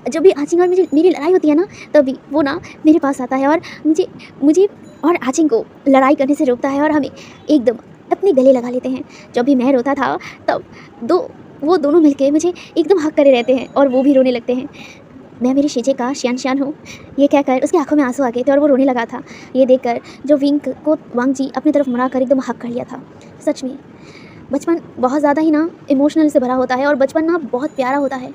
जब भी आचिंग और मेरी लड़ाई होती है ना, तभी वो ना मेरे पास आता है और मुझे और आचिंग को लड़ाई करने से रोकता है और हमें एकदम अपने गले लगा लेते हैं। जब भी मैं रोता था तब वो दोनों मिलके मुझे एकदम हक करे रहते हैं और वो भी रोने लगते हैं। मैं मेरे शीजे का श्यान हूँ, ये कहकर उसकी आंखों में आंसू आ गए थे और वो रोने लगा था। ये देखकर जो विंग को वांगजी अपनी तरफ मुड़ा कर एकदम हक कर लिया था। सच में बचपन बहुत ज़्यादा ही ना इमोशनल से भरा होता है और बचपन ना बहुत प्यारा होता है।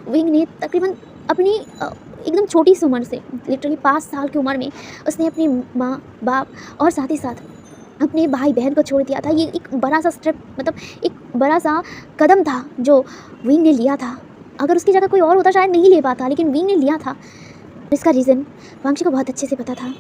विंग ने तकरीबन अपनी एकदम छोटी सी उम्र से, लिटरली 5 साल की उम्र में उसने अपनी माँ बाप और साथ ही साथ अपने भाई बहन को छोड़ दिया था। ये एक बड़ा सा स्टेप, मतलब एक बड़ा सा कदम था जो विंग ने लिया था। अगर उसकी जगह कोई और होता शायद नहीं ले पाता, लेकिन विंग ने लिया था। इसका रीज़न वांगजी को बहुत अच्छे से पता था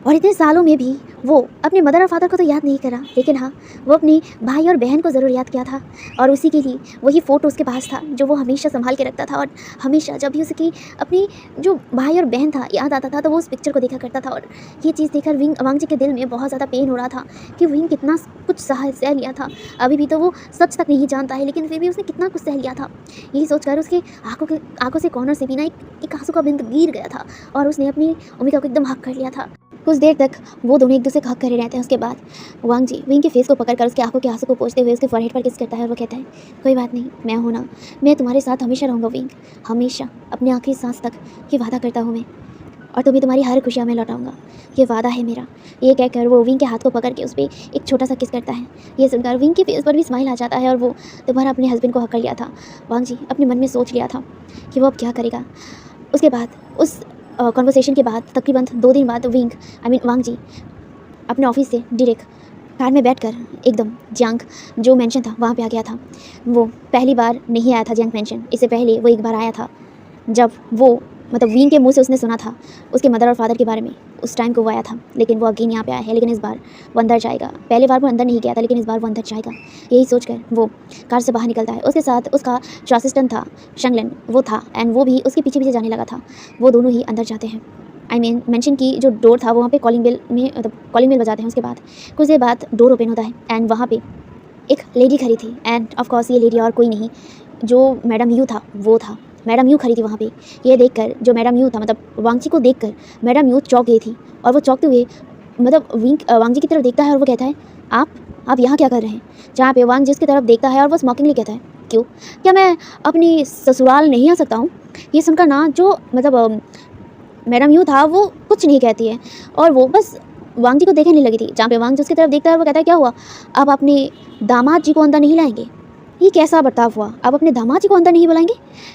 और इतने सालों में भी वो अपने मदर और फादर को तो याद नहीं करा, लेकिन हाँ वो अपने भाई और बहन को ज़रूर याद किया था। और उसी के लिए वही फ़ोटो उसके पास था जो वो हमेशा संभाल के रखता था। और हमेशा जब भी उसकी अपनी जो भाई और बहन था याद आता था तो वो उस पिक्चर को देखा करता था। और ये चीज़ देखकर वांगजी के दिल में बहुत ज़्यादा पेन हो रहा था कि विंग कितना कुछ सह लिया था। अभी भी तो वो सच तक नहीं जानता है, लेकिन फिर भी उसने कितना कुछ सह लिया था। यही सोचकर उसके आंखों से कॉर्नर से भी ना एक आंसू का बिंदु गिर गया था और उसने अपनी ओमिका को एकदम हक कर लिया था। कुछ देर तक वो दोनों एक दूसरे को हक करे रहते हैं। उसके बाद वांगजी विंग के फेस को पकड़कर उसके आंखों के आंसू को पोंछते हुए उसके फॉरहेड पर किस करता है और वो कहता है, कोई बात नहीं, मैं हूं ना, मैं तुम्हारे साथ हमेशा रहूँगा विंग, हमेशा अपने आखिरी सांस तक। ये वादा करता हूँ मैं, और तुम्हें तुम्हारी हर खुशियाँ मैं लौटाऊंगा, ये वादा है मेरा। ये कहकर वो विंग के हाथ को पकड़ के उस पर एक छोटा सा किस करता है। ये सुनकर विंग के फेस पर भी स्माइल आ जाता है और वो दोबारा अपने हस्बैंड को हक कर लिया था। वांगजी अपने मन में सोच लिया था कि वो अब क्या करेगा। उसके बाद उस कॉन्वर्सेशन के बाद तकरीबन 2 दिन बाद वांगजी अपने ऑफिस से डायरेक्ट कार में बैठकर एकदम जियांग जो मेंशन था वहाँ पे आ गया था। वो पहली बार नहीं आया था जियांग मेंशन, इससे पहले वो एक बार आया था जब वो मतलब विंग के मुंह से उसने सुना था उसके मदर और फादर के बारे में। उस टाइम को वो आया था, लेकिन वो अगेन यहाँ पे आया है, लेकिन इस बार वो अंदर जाएगा। पहले बार वो अंदर नहीं गया था, लेकिन इस बार वो अंदर जाएगा। यही सोचकर वो कार से बाहर निकलता है। उसके साथ उसका जो असिस्टेंट था शंगलन वो था, एंड वो भी उसके पीछे पीछे जाने लगा था। वो दोनों ही अंदर जाते हैं। मेंशन की जो डोर था वहाँ पे कॉलिंग बेल बजाते हैं। उसके बाद कुछ देर बाद डोर ओपन होता है एंड वहाँ पे एक लेडी खड़ी थी। एंड ऑफ कोर्स ये लेडी और कोई नहीं, जो मैडम यू था वो था। मैडम यू खड़ी थी वहाँ पे। ये देखकर जो मैडम यू था, मतलब वांगजी को देखकर मैडम यू चौंक गई थी और वो चौंकते हुए मतलब वांगजी की तरफ देखता है और वो कहता है, आप यहाँ क्या कर रहे हैं? जहाँ पे वांगजी उसकी तरफ देखता है और वो स्मॉकिंगली कहता है, क्यों, क्या मैं अपनी ससुराल नहीं आ सकता हूँ? ये सुनकर ना जो मतलब मैडम यू था वो कुछ नहीं कहती है और वो बस वांगजी को देखने लगी थी। जहाँ पे वांगजी उसकी तरफ देखता है और वो कहता है, क्या हुआ, आप अपने दामाद जी को अंदर नहीं लाएंगे? ये कैसा बर्ताव हुआ, आप अपने दामाद जी को अंदर नहीं बुलाएंगे?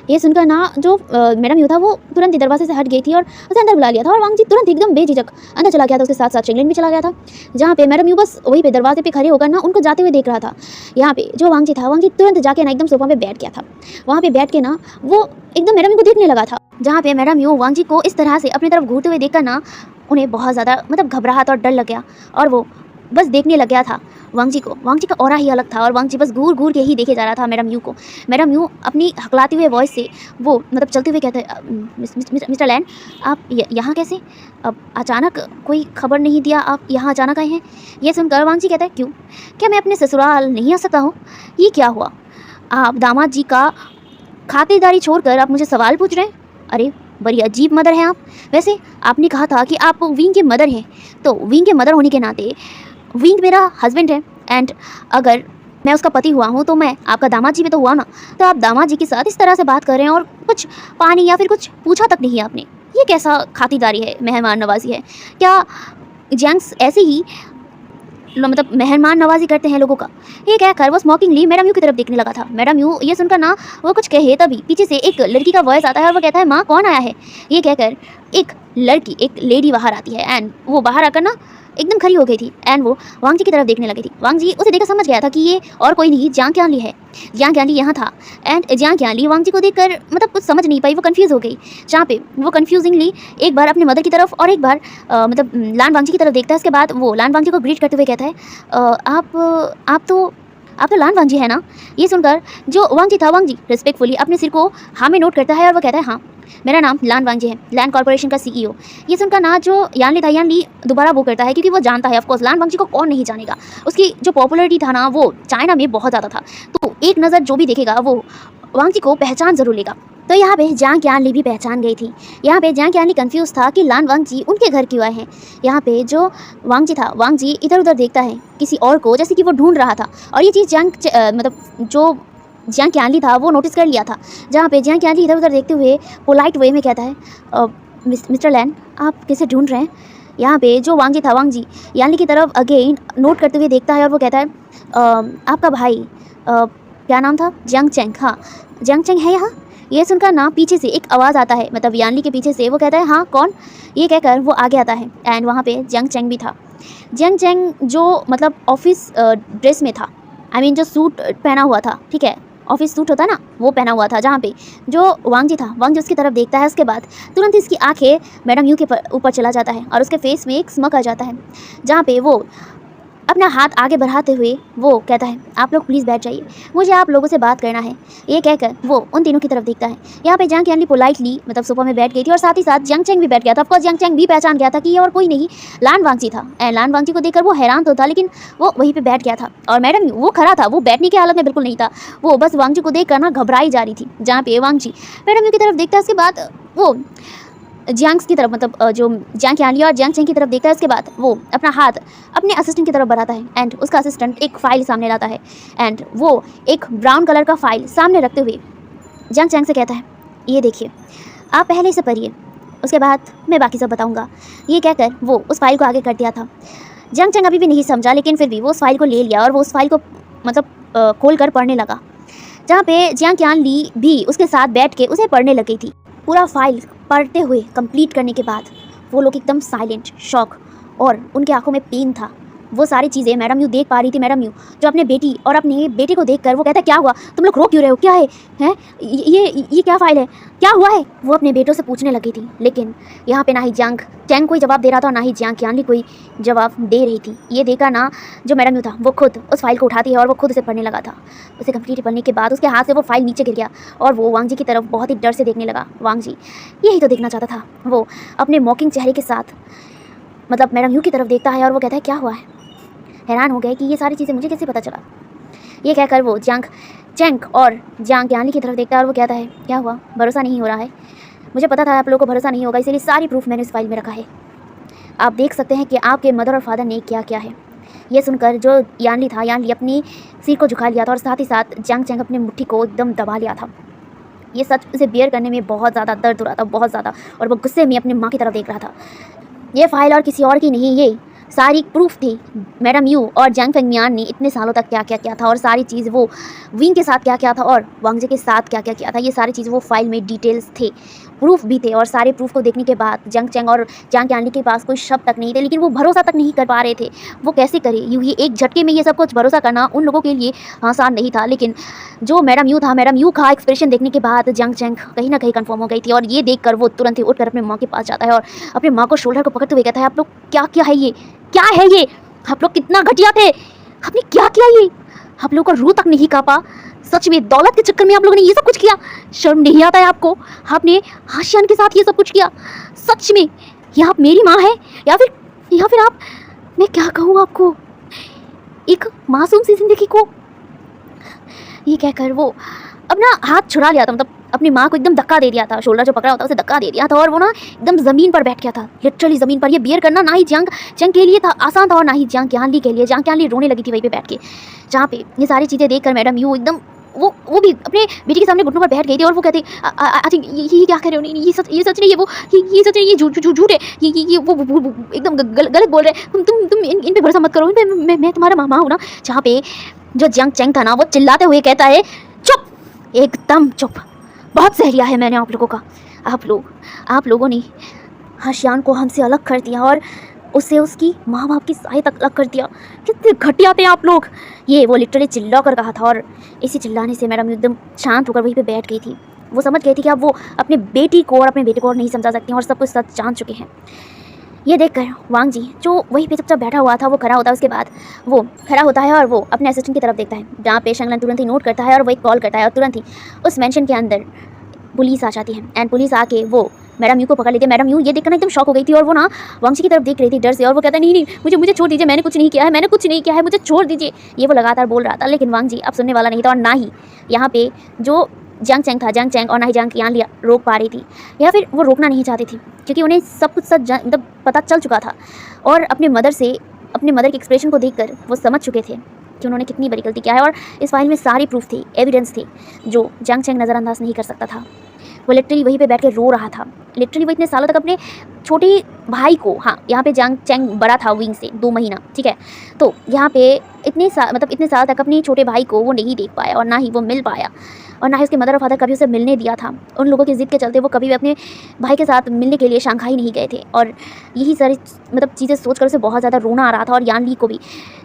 ये सुनकर ना जो मैडम यू था वो तुरंत ही दरवाजे से हट गई थी और उसे अंदर बुला लिया था और वांगजी तुरंत एकदम बेझिझक अंदर चला गया था। उसके साथ साथ चेंगलेन भी चला गया था, जहाँ पे मैडम यू बस वहीं पे दरवाजे पे खड़े होकर ना उनको जाते हुए देख रहा था। यहाँ पे जो वांगजी था, वांगजी तुरंत जाके ना एकदम सोफा पे बैठ गया था। वहाँ पे बैठ के ना वो एकदम मैडम यू को देखने लगा था। जहाँ पे मैडम यू वांगजी को इस तरह से अपनी तरफ घूरते हुए देखकर ना उन्हें बहुत ज़्यादा मतलब घबराहट और डर लग गया और वो बस देखने लग गया था वांग जी को। वांग जी का ऑरा ही अलग था और वांग जी बस घूर घूर के ही देखे जा रहा था मैडम यू को। मैडम यू अपनी हकलाते हुए वॉइस से वो मतलब चलते हुए कहते मिस्टर लैन आप यहाँ कैसे? अब अचानक कोई खबर नहीं दिया, आप यहाँ अचानक आए हैं? ये सुनकर वांग जी कहता है क्यों, क्या मैं अपने ससुराल नहीं आ सकता हूँ? ये क्या हुआ, आप दामाद जी का खातिरदारी छोड़कर आप मुझे सवाल पूछ रहे हैं? अरे बड़ी अजीब मदर हैं आप। वैसे आपने कहा था कि आप विंग के मदर हैं, तो विंग के मदर होने के नाते विंग मेरा हस्बैंड है एंड अगर मैं उसका पति हुआ हूँ तो मैं आपका दामाद जी भी तो हुआ ना। तो आप दामाद जी के साथ इस तरह से बात कर रहे हैं और कुछ पानी या फिर कुछ पूछा तक नहीं आपने। ये कैसा खातिरदारी है, मेहमान नवाजी है? क्या जेंट्स ऐसे ही मतलब मेहमान नवाजी करते हैं लोगों का? ये कहकर वो स्मोकिंगली मैडम यू की तरफ देखने लगा था। मैडम यू ये सुनकर ना वो कुछ कहे तभी पीछे से एक लड़की का वॉइस आता है और वो कहता है माँ कौन आया है? ये कहकर एक लड़की, एक लेडी बाहर आती है एंड वो बाहर आकर ना एकदम खड़ी हो गई थी एंड वो वांग जी की तरफ देखने लगी थी। वांग जी उसे देखकर समझ गया था कि ये और कोई नहीं जियांग क़्याली है। जियांग क़्याली यहाँ था एंड जियांग क़्याली वांग जी को देखकर मतलब कुछ समझ नहीं पाई, वो कंफ्यूज हो गई। जहाँ पे वो कंफ्यूजिंगली एक बार अपने मदर की तरफ और एक बार मतलब लान वांग जी की तरफ देखता है। उसके बाद वो लान वांग जी को ग्रीट करते हुए कहता है आप तो लान वांग जी है ना? ये सुनकर जो वांग जी था, वांग जी रिस्पेक्टफुली अपने सिर को हाँ में नोट करता है और वो कहता है हाँ मेरा नाम लान वांग जी है, लैंड कॉर्पोरेशन का सीईओ। ये सुनकर ना जो यानली था, यानली दोबारा वो करता है क्योंकि वो जानता है ऑफकोर्स लान वांग जी को कौन नहीं जानेगा। उसकी जो पॉपुलरिटी था ना वो चाइना में बहुत ज़्यादा था, तो एक नज़र जो भी देखेगा वो वांग जी को पहचान ज़रूर लेगा। तो यहाँ पे जियांग क़्याली भी पहचान गई थी। यहाँ पे जियांग क़्याली कंफ्यूज था कि लान वांग जी उनके घर क्यों आए हैं। यहाँ पे जो वांग जी था, वांग जी इधर उधर देखता है किसी और को, जैसे कि वो ढूंढ रहा था और ये चीज़ मतलब जो जियांग क़्याली था वो नोटिस कर लिया था। जहाँ पे जियांग क़्याली इधर उधर देखते हुए पोलाइट वे में कहता है मिस्टर लैन आप किसे ढूंढ रहे हैं? यहाँ पे जो वांग जी था, वांग जी यानली की तरफ अगेन नोट करते हुए देखता है और वो कहता है आपका भाई क्या नाम था? Jiang Cheng. हाँ जियांग चेंग है यहाँ? ये सुनकर ना पीछे से एक आवाज़ आता है, मतलब यानली के पीछे से। वो कहता है हाँ कौन? ये कहकर वो आगे आता है एंड वहाँ पे जियांग चेंग भी था। जियांग चेंग जो मतलब ऑफिस ड्रेस में था, आई मीन जो सूट पहना हुआ था, ठीक है ऑफिस सूट होता ना वो पहना हुआ था। जहाँ पे जो वांग जी था, वांग जी उसकी तरफ देखता है, उसके बाद तुरंत इसकी आंखें मैडम यू के ऊपर चला जाता है और उसके फेस में एक स्मक आ जाता है। जहाँ पे वो अपना हाथ आगे बढ़ाते हुए वो कहता है आप लोग प्लीज़ बैठ जाइए, मुझे आप लोगों से बात करना है। ये कहकर वो उन तीनों की तरफ देखता है। यहाँ पे जियांग क़्याली पोलाइटली मतलब सोफा में बैठ गई थी और साथ ही साथ जियांग चेंग भी बैठ गया था। ऑफकोर्स जियांग चेंग भी पहचान गया था कि ये और कोई नहीं लान वांग जी था एंड लान वांग जी को देखकर वो हैरान तो था लेकिन वो वहीं पर बैठ गया था। और मैडम वो खड़ा था, वो बैठने की हालत में बिल्कुल नहीं था, वो बस वांग जी को देख कर ना घबराई जा रही थी। जहाँ पे वांग जी मैडम यू की तरफ देखता है, उसके बाद वो जियांग्स की तरफ मतलब जो जियांग क़्याली और जियांग चेंग की तरफ देखता है। उसके बाद वो अपना हाथ अपने असिस्टेंट की तरफ बढ़ाता है एंड उसका असिस्टेंट एक फ़ाइल सामने लाता है एंड वो एक ब्राउन कलर का फ़ाइल सामने रखते हुए जियांग चेंग से कहता है ये देखिए आप पहले इसे पढ़िए, उसके बाद मैं बाकी सब बताऊँगा। ये कहकर वो उस फाइल को आगे कर दिया था। जियांग चेंग अभी भी नहीं समझा लेकिन फिर भी वो उस फाइल को ले लिया और वो उस फाइल को मतलब खोल कर पढ़ने लगा। जहाँ पे जियांग क़्याली भी उसके साथ बैठ के उसे पढ़ने लगी थी। पूरा फाइल पढ़ते हुए कंप्लीट करने के बाद वो लोग एकदम साइलेंट, शॉक और उनके आंखों में पेन था। वो सारी चीज़ें मैडम यू देख पा रही थी। मैडम यू जो अपने बेटी और अपने बेटे को देखकर वो कहता क्या हुआ, तुम लोग रो क्यों रहे हो, क्या है हैं? ये क्या फ़ाइल है, क्या हुआ है? वो अपने बेटों से पूछने लगी थी लेकिन यहाँ पे ना ही जियांग चेंग कोई जवाब दे रहा था और ना ही जियांग क़्याली कोई जवाब दे रही थी। ये देखा ना जो मैडम यू था वो खुद उस फाइल को उठाती है और वो खुद उसे पढ़ने लगा था। उसे कंप्लीट पढ़ने के बाद उसके हाथ से वो फाइल नीचे गिर गया और वो वांग जी की तरफ बहुत ही डर से देखने लगा। वांग जी यही तो देखना चाहता था। वो अपने मॉकिंग चेहरे के साथ मतलब मैडम यू की तरफ देखता है और वो कहता है क्या हुआ है? हैरान हो गए कि ये सारी चीज़ें मुझे कैसे पता चला। ये कहकर वो जियांग चेंग और जियांग क़्याली की तरफ देखता है और वो कहता है क्या हुआ, भरोसा नहीं हो रहा है? मुझे पता था आप लोगों को भरोसा नहीं होगा, इसलिए सारी प्रूफ मैंने इस फाइल में रखा है। आप देख सकते हैं कि आपके मदर और फादर ने क्या किया है। ये सुनकर जो यानली था, यानली अपनी सिर को झुका लिया था और साथ ही साथ जियांग चेंग अपने मुट्ठी को एकदम दबा लिया था। ये सच उसे बियर करने में बहुत ज़्यादा दर्द हो रहा था, बहुत ज़्यादा, और वो गुस्से में अपनी माँ की तरफ देख रहा था। ये फाइल और किसी और की नहीं, ये सारी प्रूफ थी मैडम यू और जियांग फेंगमियान ने इतने सालों तक क्या क्या किया था और सारी चीज़ वो विंग के साथ क्या किया था और वांग जी के साथ क्या क्या किया था। ये सारी चीज़ वो फाइल में डिटेल्स थे, प्रूफ भी थे। और सारे प्रूफ को देखने के बाद जियांग चेंग और जियांग क़्याली के पास कोई शब्द तक नहीं थे, लेकिन वो भरोसा तक नहीं कर पा रहे थे। वो कैसे करे, यूँ ही एक झटके में ये सब कुछ भरोसा करना उन लोगों के लिए आसान नहीं था। लेकिन जो मैडम यू था, मैडम यू का एक्सप्रेशन देखने के बाद जियांग चेंग कहीं ना कहीं कन्फर्म हो गई थी और ये देखकर वो तुरंत ही उठकर अपने माँ के पास जाता है और अपने माँ को शोल्डर को पकड़ते हुए कहता है आप लोग क्या क्या है ये, क्या है ये? आप लोग कितना घटिया थे, आपने क्या किया ये? आप लोगों का रूह तक नहीं कांपा। सच में दौलत के चक्कर में आप लोगों ने ये सब कुछ किया। शर्म नहीं आता है आपको? आपने आशियान के साथ ये सब कुछ किया। सच में ये आप मेरी माँ है या फिर आप, मैं क्या कहूँ आपको, एक मासूम सी जिंदगी को ये कहकर वो अपना हाथ छुड़ा लिया था, मतलब अपनी माँ को एकदम धक्का दे दिया था, शोल्डर जो पकड़ा होता है उसे धक्का दे दिया था और वो ना एकदम ज़मीन पर बैठ गया था, लिटरली ज़मीन पर। ये बियर करना ना ही जंग के लिए था आसान था और ना ही जंग ज्ञानली के लिए। जंग ज्ञानली रोने लगी थी वहीं पे बैठ के, जहाँ पे ये सारी चीज़ें देखकर मैडम यू एकदम वो भी अपने बेटी के सामने घुटनों पर बैठ गई थी और वो कहती आई थिंक ये क्या कर रहे हो, ये सच नहीं, ये सच नहीं, ये झूठ है, ये वो एकदम गलत बोल रहे हैं, तुम इन पे भरोसा मत करो, मैं तुम्हारा मामा हूँ ना। जहाँ पे जो जंग चैंग था ना वो चिल्लाते हुए कहता है चुप, एकदम चुप, बहुत सह लिया है मैंने आप लोगों का। आप लोगों ने आशियान को हमसे अलग कर दिया और उसे उसकी माँ बाप की साय तक अलग कर दिया। कितने घटिया थे आप लोग, ये वो लिटरली चिल्ला कर कहा था। और इसी चिल्लाने से मैडम एकदम शांत होकर वहीं पे बैठ गई थी। वो समझ गई थी कि अब वो अपने बेटी को और अपने बेटे को और नहीं समझा सकती और सब कुछ सच जान चुके हैं। ये देखकर वांग जी जो वहीं पे चुपचाप बैठा हुआ था वो खड़ा होता है। उसके बाद वो खड़ा होता है और वो अपने असिस्टेंट की तरफ देखता है, जहाँ पे शंगलन तुरंत ही नोट करता है और वो एक कॉल करता है और तुरंत ही उस मेंशन के अंदर पुलिस आ जाती है। एंड पुलिस आके वो मैडम यू को पकड़ लेती है। मैडम यू ये देखकर एकदम शॉक हो गई थी और वो ना वांग जी की तरफ देख रही थी डर से और वो कहता है नहीं मुझे छोड़ दीजिए, मैंने कुछ नहीं किया है, मुझे छोड़ दीजिए। ये वो लगातार बोल रहा था, लेकिन वांग जी अब सुनने वाला नहीं था और ना ही यहाँ पे जो जंग चैंग और ना ही जंग यान लिया रोक पा रही थी, या फिर वो रोकना नहीं चाहती थी क्योंकि उन्हें सब कुछ सच मतलब पता चल चुका था। और अपने मदर के एक्सप्रेशन को देखकर वो समझ चुके थे कि उन्होंने कितनी बड़ी गलती किया है। और इस फाइल में सारी प्रूफ थी, एविडेंस थी जो जंग चैंग नज़रअंदाज नहीं कर सकता था। वो लिटरली वहीं पे बैठ के रो रहा था। लिटरली वो इतने सालों तक अपने छोटे भाई को, हाँ यहाँ पे जंग चैंग बड़ा था विंग से 2 महीना, ठीक है, तो यहाँ पे इतने साल तक अपने छोटे भाई को वो नहीं देख पाया और ना ही वो मिल पाया और ना ही उसके मदर और फादर कभी उसे मिलने दिया था। उन लोगों की ज़िद के चलते वो कभी भी अपने भाई के साथ मिलने के लिए शंघाई नहीं गए थे। और यही सारी चीज़ें सोचकर उसे बहुत ज़्यादा रोना आ रहा था। और यान ली को भी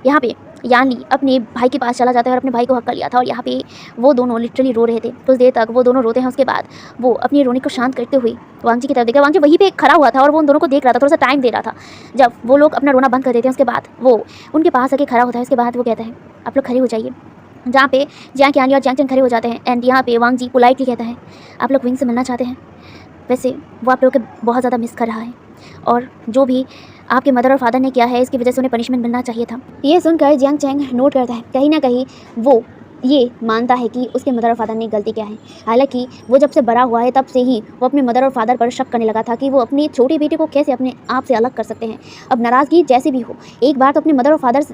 यहाँ पे यान ली अपने भाई के पास चला जाता है और अपने भाई को हक कर लिया था और यहाँ पे वो दोनों लिटरली रो रहे थे। कुछ देर तक वो दोनों रोते हैं, उसके बाद वो अपनी रोने को शांत करते हुए वांग जी की तरफ देखा। वांग जी वहीं पे खड़ा हुआ था और वो उन दोनों को देख रहा था, थोड़ा सा टाइम दे रहा था। जब वो लोग अपना रोना बंद कर देते हैं उसके बाद वो उनके पास आके खड़ा होता है। उसके बाद वो कहता है आप लोग खड़े हो जाइए, जहाँ पे जैंग यानी और जैंग चैंग खड़े हो जाते हैं। एंड यहाँ पे वांग जी पोलाइटली कहता है आप लोग विंग से मिलना चाहते हैं, वैसे वो आप लोगों के बहुत ज़्यादा मिस कर रहा है और जो भी आपके मदर और फादर ने किया है इसकी वजह से उन्हें पनिशमेंट मिलना चाहिए था। ये सुनकर जैंग चैंग नोट करता है, कहीं ना कहीं वो ये मानता है कि उसके मदर और फादर ने गलती किया है। हालांकि वो जब से बड़ा हुआ है तब से ही वो अपने मदर और फादर पर शक करने लगा था कि वो अपने छोटे बेटे को कैसे अपने आप से अलग कर सकते हैं। अब नाराज़गी जैसे भी हो, एक बार तो अपने मदर और फादर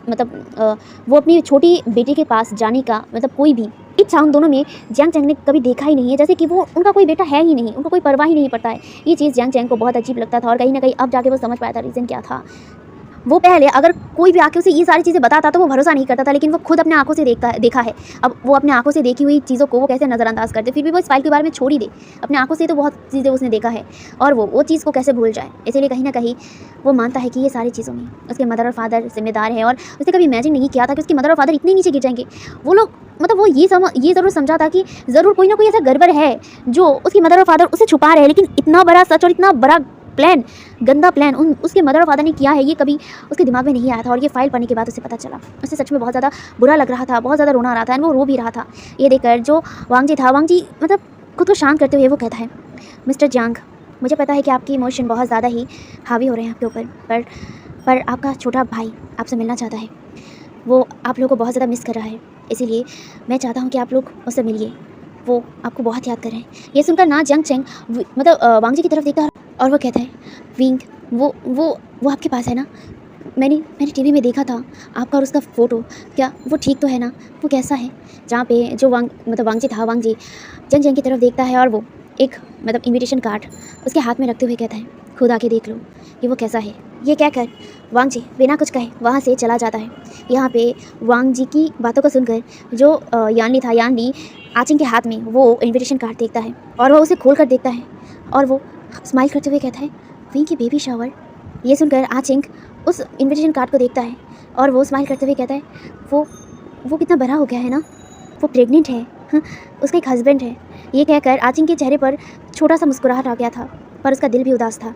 वो अपनी छोटी बेटी के पास जाने का कोई भी इच्छा उन दोनों में जैंग चैंग ने कभी देखा ही नहीं है, जैसे कि वो उनका कोई बेटा है ही नहीं, उनको कोई परवाह ही नहीं पड़ता है। ये चीज़ जैंग चैंग को बहुत अजीब लगता था और कहीं ना कहीं अब जाके वो समझ पाया था रीज़न क्या था। वो पहले अगर कोई भी आके उसे ये सारी चीज़ें बताता तो वो भरोसा नहीं करता था, लेकिन वो खुद अपने आंखों से देखा है। अब वो अपने आंखों से देखी हुई चीज़ों को वो कैसे नज़रअंदाज करते, फिर भी वो इस फाइल के बारे में छोड़ ही दे। अपने आंखों से तो बहुत चीज़ें उसने देखा है और वो चीज़ को कैसे भूल जाए। इसलिए कहीं ना कहीं वो मानता है कि ये सारी चीज़ों में उसके मदर और फादर जिम्मेदार हैं और उसने कभी इमेजिन नहीं किया था कि उसके मदर और फादर इतने नीचे गिर जाएंगे। वो लोग वो ये ज़रूर समझा था कि ज़रूर कोई ना कोई ऐसा गड़बड़ है जो उसके मदर और फादर उसे छुपा रहे हैं, लेकिन इतना बड़ा सच और इतना बड़ा प्लान, गंदा प्लान उसके मदर और फादर ने किया है ये कभी उसके दिमाग में नहीं आया था। और ये फाइल पढ़ने के बाद उसे पता चला, उसे सच में बहुत ज़्यादा बुरा लग रहा था, बहुत ज़्यादा रोना आ रहा था, वो रो भी रहा था। ये देखकर जो वांग जी था, वांग जी खुद को शांत करते हुए वो कहता है मिस्टर जंग, मुझे पता है कि आपकी इमोशन बहुत ज़्यादा ही हावी हो रहे हैं आपके ऊपर, पर आपका छोटा भाई आपसे मिलना चाहता है, वो आप लोगों को बहुत ज़्यादा मिस कर रहा है, इसीलिए मैं चाहता हूँ कि आप लोग उससे मिलिए, वो आपको बहुत याद कर रहे हैं। ये सुनकर ना जंग चैंग वांग जी की तरफ देखता है और वो कहता है विंग वो आपके पास है ना, मैंने टीवी में देखा था आपका और उसका फ़ोटो, क्या वो ठीक तो है ना, वो कैसा है। जहाँ पे जो वांग जी था, वांग जी जंग की तरफ देखता है और वो एक इनविटेशन कार्ड उसके हाथ में रखते हुए कहता है खुद आके देख लो कि वो कैसा है। ये कहकर वांग जी बिना कुछ कहे वहाँ से चला जाता है। यहाँ पे वांग जी की बातों को सुनकर जो यानली आचिंग के हाथ में वो इनविटेशन कार्ड देखता है और वो उसे खोल कर देखता है और वो स्माइल करते हुए कहता है विंग की बेबी शावर। ये सुनकर आचिंग उस इनविटेशन कार्ड को देखता है और वो स्माइल करते हुए कहता है वो कितना बड़ा हो गया है ना, वो प्रेग्नेंट है, हाँ, उसका एक हस्बैंड है। ये कहकर आचिंग के चेहरे पर छोटा सा मुस्कुराहट आ गया था, पर उसका दिल भी उदास था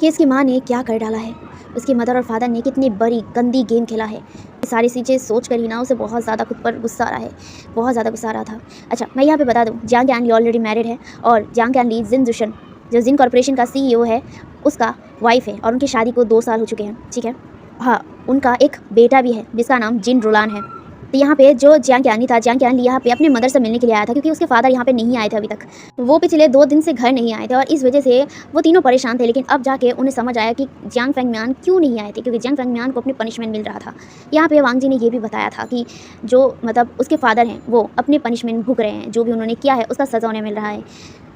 कि इसकी माँ ने क्या कर डाला है। उसकी मदर और फादर ने कितनी बड़ी गंदी गेम खेला है। सारी चीज़ें सोच कर ही ना उसे बहुत ज़्यादा खुद पर गुस्सा आ रहा है, बहुत ज़्यादा गुस्सा आ रहा था। अच्छा, मैं यहाँ पे बता दूँ, जियांग यानली ऑलरेडी मैरिड है और जियांग यानली जिन जुशन जो जिन कॉर्पोरेशन का CEO है उसका वाइफ है और उनकी शादी को 2 साल हो चुके हैं, ठीक है। हाँ, उनका एक बेटा भी है जिसका नाम जिन रोलान है। तो यहाँ पे जो जियांग यानली था, जियांग यानली यहाँ पे अपने मदर से मिलने के लिए आया था क्योंकि उसके फादर यहाँ पे नहीं आए थे अभी तक। वो पिछले 2 दिन से घर नहीं आए थे और इस वजह से वो तीनों परेशान थे। लेकिन अब जाके उन्हें समझ आया कि जियांग फेंगमियान क्यों नहीं आए थे, क्योंकि जियांग फेंगमियान को अपनी पनिशमेंट मिल रहा था। यहाँ पे वांग जी ने ये भी बताया था कि जो मतलब उसके फादर हैं वो अपनी पनिशमेंट भुग रहे हैं, जो भी उन्होंने किया है उसका सज़ा उन्हें मिल रहा है।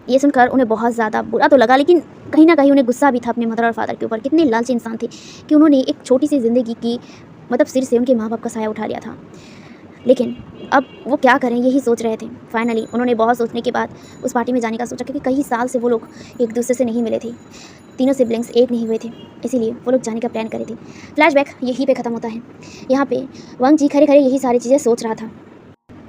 ये सुनकर उन्हें बहुत ज़्यादा बुरा तो लगा, लेकिन कहीं ना कहीं उन्हें गुस्सा भी था अपने मदर और फादर के ऊपर। कितने लालची इंसान थे कि उन्होंने एक छोटी सी ज़िंदगी की मतलब सिर से उनके माँ बाप का साया उठा लिया था। लेकिन अब वो क्या करें यही सोच रहे थे। फाइनली उन्होंने बहुत सोचने के बाद उस पार्टी में जाने का सोचा, क्योंकि कई साल से वो लोग एक दूसरे से नहीं मिले थे, तीनों सिबलिंग्स एक नहीं हुए थे, इसीलिए वो लोग जाने का प्लान करे थे। फ्लैशबैक यहीं पे ख़त्म होता है। यहाँ पे वांग जी खड़े खड़े यही सारी चीज़ें सोच रहा था।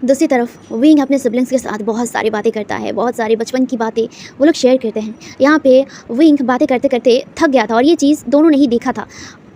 दूसरी तरफ विंग अपने सिबलिंग्स के साथ बहुत सारी बातें करता है, बहुत सारी बचपन की बातें वो लोग शेयर करते हैं। यहाँ पे विंग बातें करते करते थक गया था और ये चीज़ दोनों ने ही देखा था।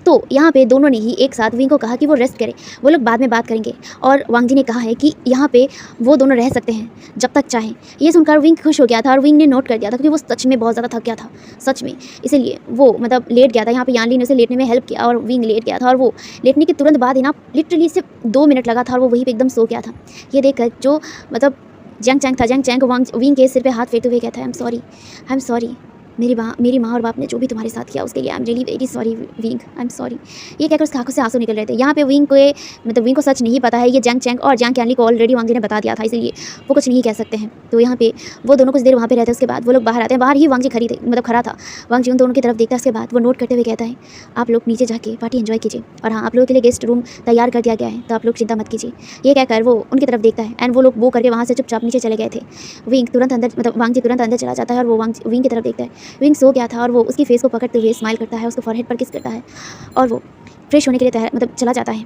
तो यहाँ पे दोनों ने ही एक साथ विंग को कहा कि वो रेस्ट करे, वो लोग बाद में बात करेंगे। और वांग जी ने कहा है कि यहाँ पे वो दोनों रह सकते हैं जब तक चाहें। ये सुनकर विंग खुश हो गया था और विंग ने नोट कर दिया था क्योंकि वो सच में बहुत ज़्यादा थक गया था, सच में, इसीलिए वो मतलब लेट गया था। यहाँ पे यानली ने उसे लेटने में हेल्प किया और विंग लेट गया था और वो लेटने के तुरंत बाद ही ना लिटरली सिर्फ 2 मिनट लगा था और वो वहीं पर एकदम सो गया था। ये देखकर जो मतलब जियांग चैंग था, जियांग चैंग विंग के सिर पर हाथ फेरते हुए कहता है, आई एम सॉरी मेरी माँ और बाप ने जो भी तुम्हारे साथ किया उसके लिए I am really very sorry wing, I am sorry. ये कहकर उसकी आंखों से आंसू निकल रहे थे। यहाँ पे विंग को सच नहीं पता है, ये जियांग चैंग और जियांग यानली को ऑलरेडी वांग जी ने बता दिया था, इसलिए वो कुछ नहीं कह सकते हैं। तो यहाँ पे वो दोनों कुछ देर वहाँ पे रहते हैं, उसके बाद वो लोग बाहर आते हैं। बाहर ही वांग जी खड़ा था। वांग जी उन दोनों की तरफ देखता है, उसके बाद वो नोट करते हुए कहता है, आप लोग नीचे जाके पार्टी एंजॉय कीजिए और हाँ, आप लोगों के लिए गेस्ट रूम तैयार कर दिया गया है, तो आप लोग चिंता मत कीजिए। ये कहकर वो उनकी तरफ देखता है एंड वो लोग वो करके वहाँ से चुपचाप नीचे चले गए थे। विंग तुरंत अंदर मतलब वांग जी तुरंत अंदर चला जाता है और वो विंग की तरफ देखता है। विंग सो गया था और वो उसकी फेस को पकड़ते हुए स्माइल करता है, उसको फॉरहेड पर किस करता है और वो फ्रेश होने के लिए तैयार चला जाता है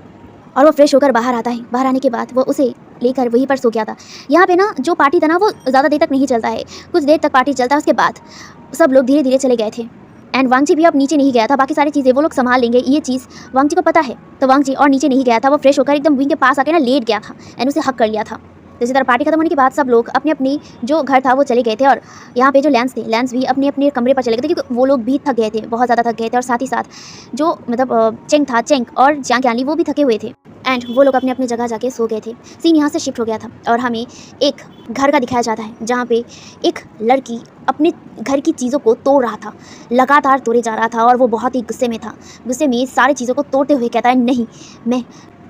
और वो फ्रेश होकर बाहर आता है। बाहर आने के बाद वो उसे लेकर वहीं पर सो गया था। यहाँ पे ना जो पार्टी था ना वो ज़्यादा देर तक नहीं चलता है, कुछ देर तक पार्टी चलता है, उसके बाद सब लोग धीरे धीरे चले गए थे एंड वांग जी भी अब नीचे नहीं गया था। बाकी सारी चीज़ें वो लोग संभाल लेंगे, ये चीज़ वांग जी को पता है। तो वांग जी और नीचे नहीं गया था, वो फ्रेश होकर एकदम विंग के पास आके ना लेट गया था एंड उसे हक कर लिया था। इसी तरह पार्टी खत्म होने के बाद सब लोग अपनी अपनी जो घर था वो चले गए थे और यहाँ पे जो लैंस भी अपने अपने कमरे पर चले गए थे क्योंकि वो लोग भी थक गए थे, बहुत ज़्यादा थक गए थे। और साथ ही साथ जो मतलब चेंग और जियांग यानली वो भी थके हुए थे एंड वो लोग अपने अपने जगह जाके सो गए थे। सीन यहाँ से शिफ्ट हो गया था और हमें एक घर का दिखाया जाता है जहाँ पे एक लड़की अपने घर की चीज़ों को तोड़ रहा था, लगातार तोड़े जा रहा था और वो बहुत ही गुस्से में था। गुस्से में सारी चीज़ों को तोड़ते हुए कहता है, नहीं, मैं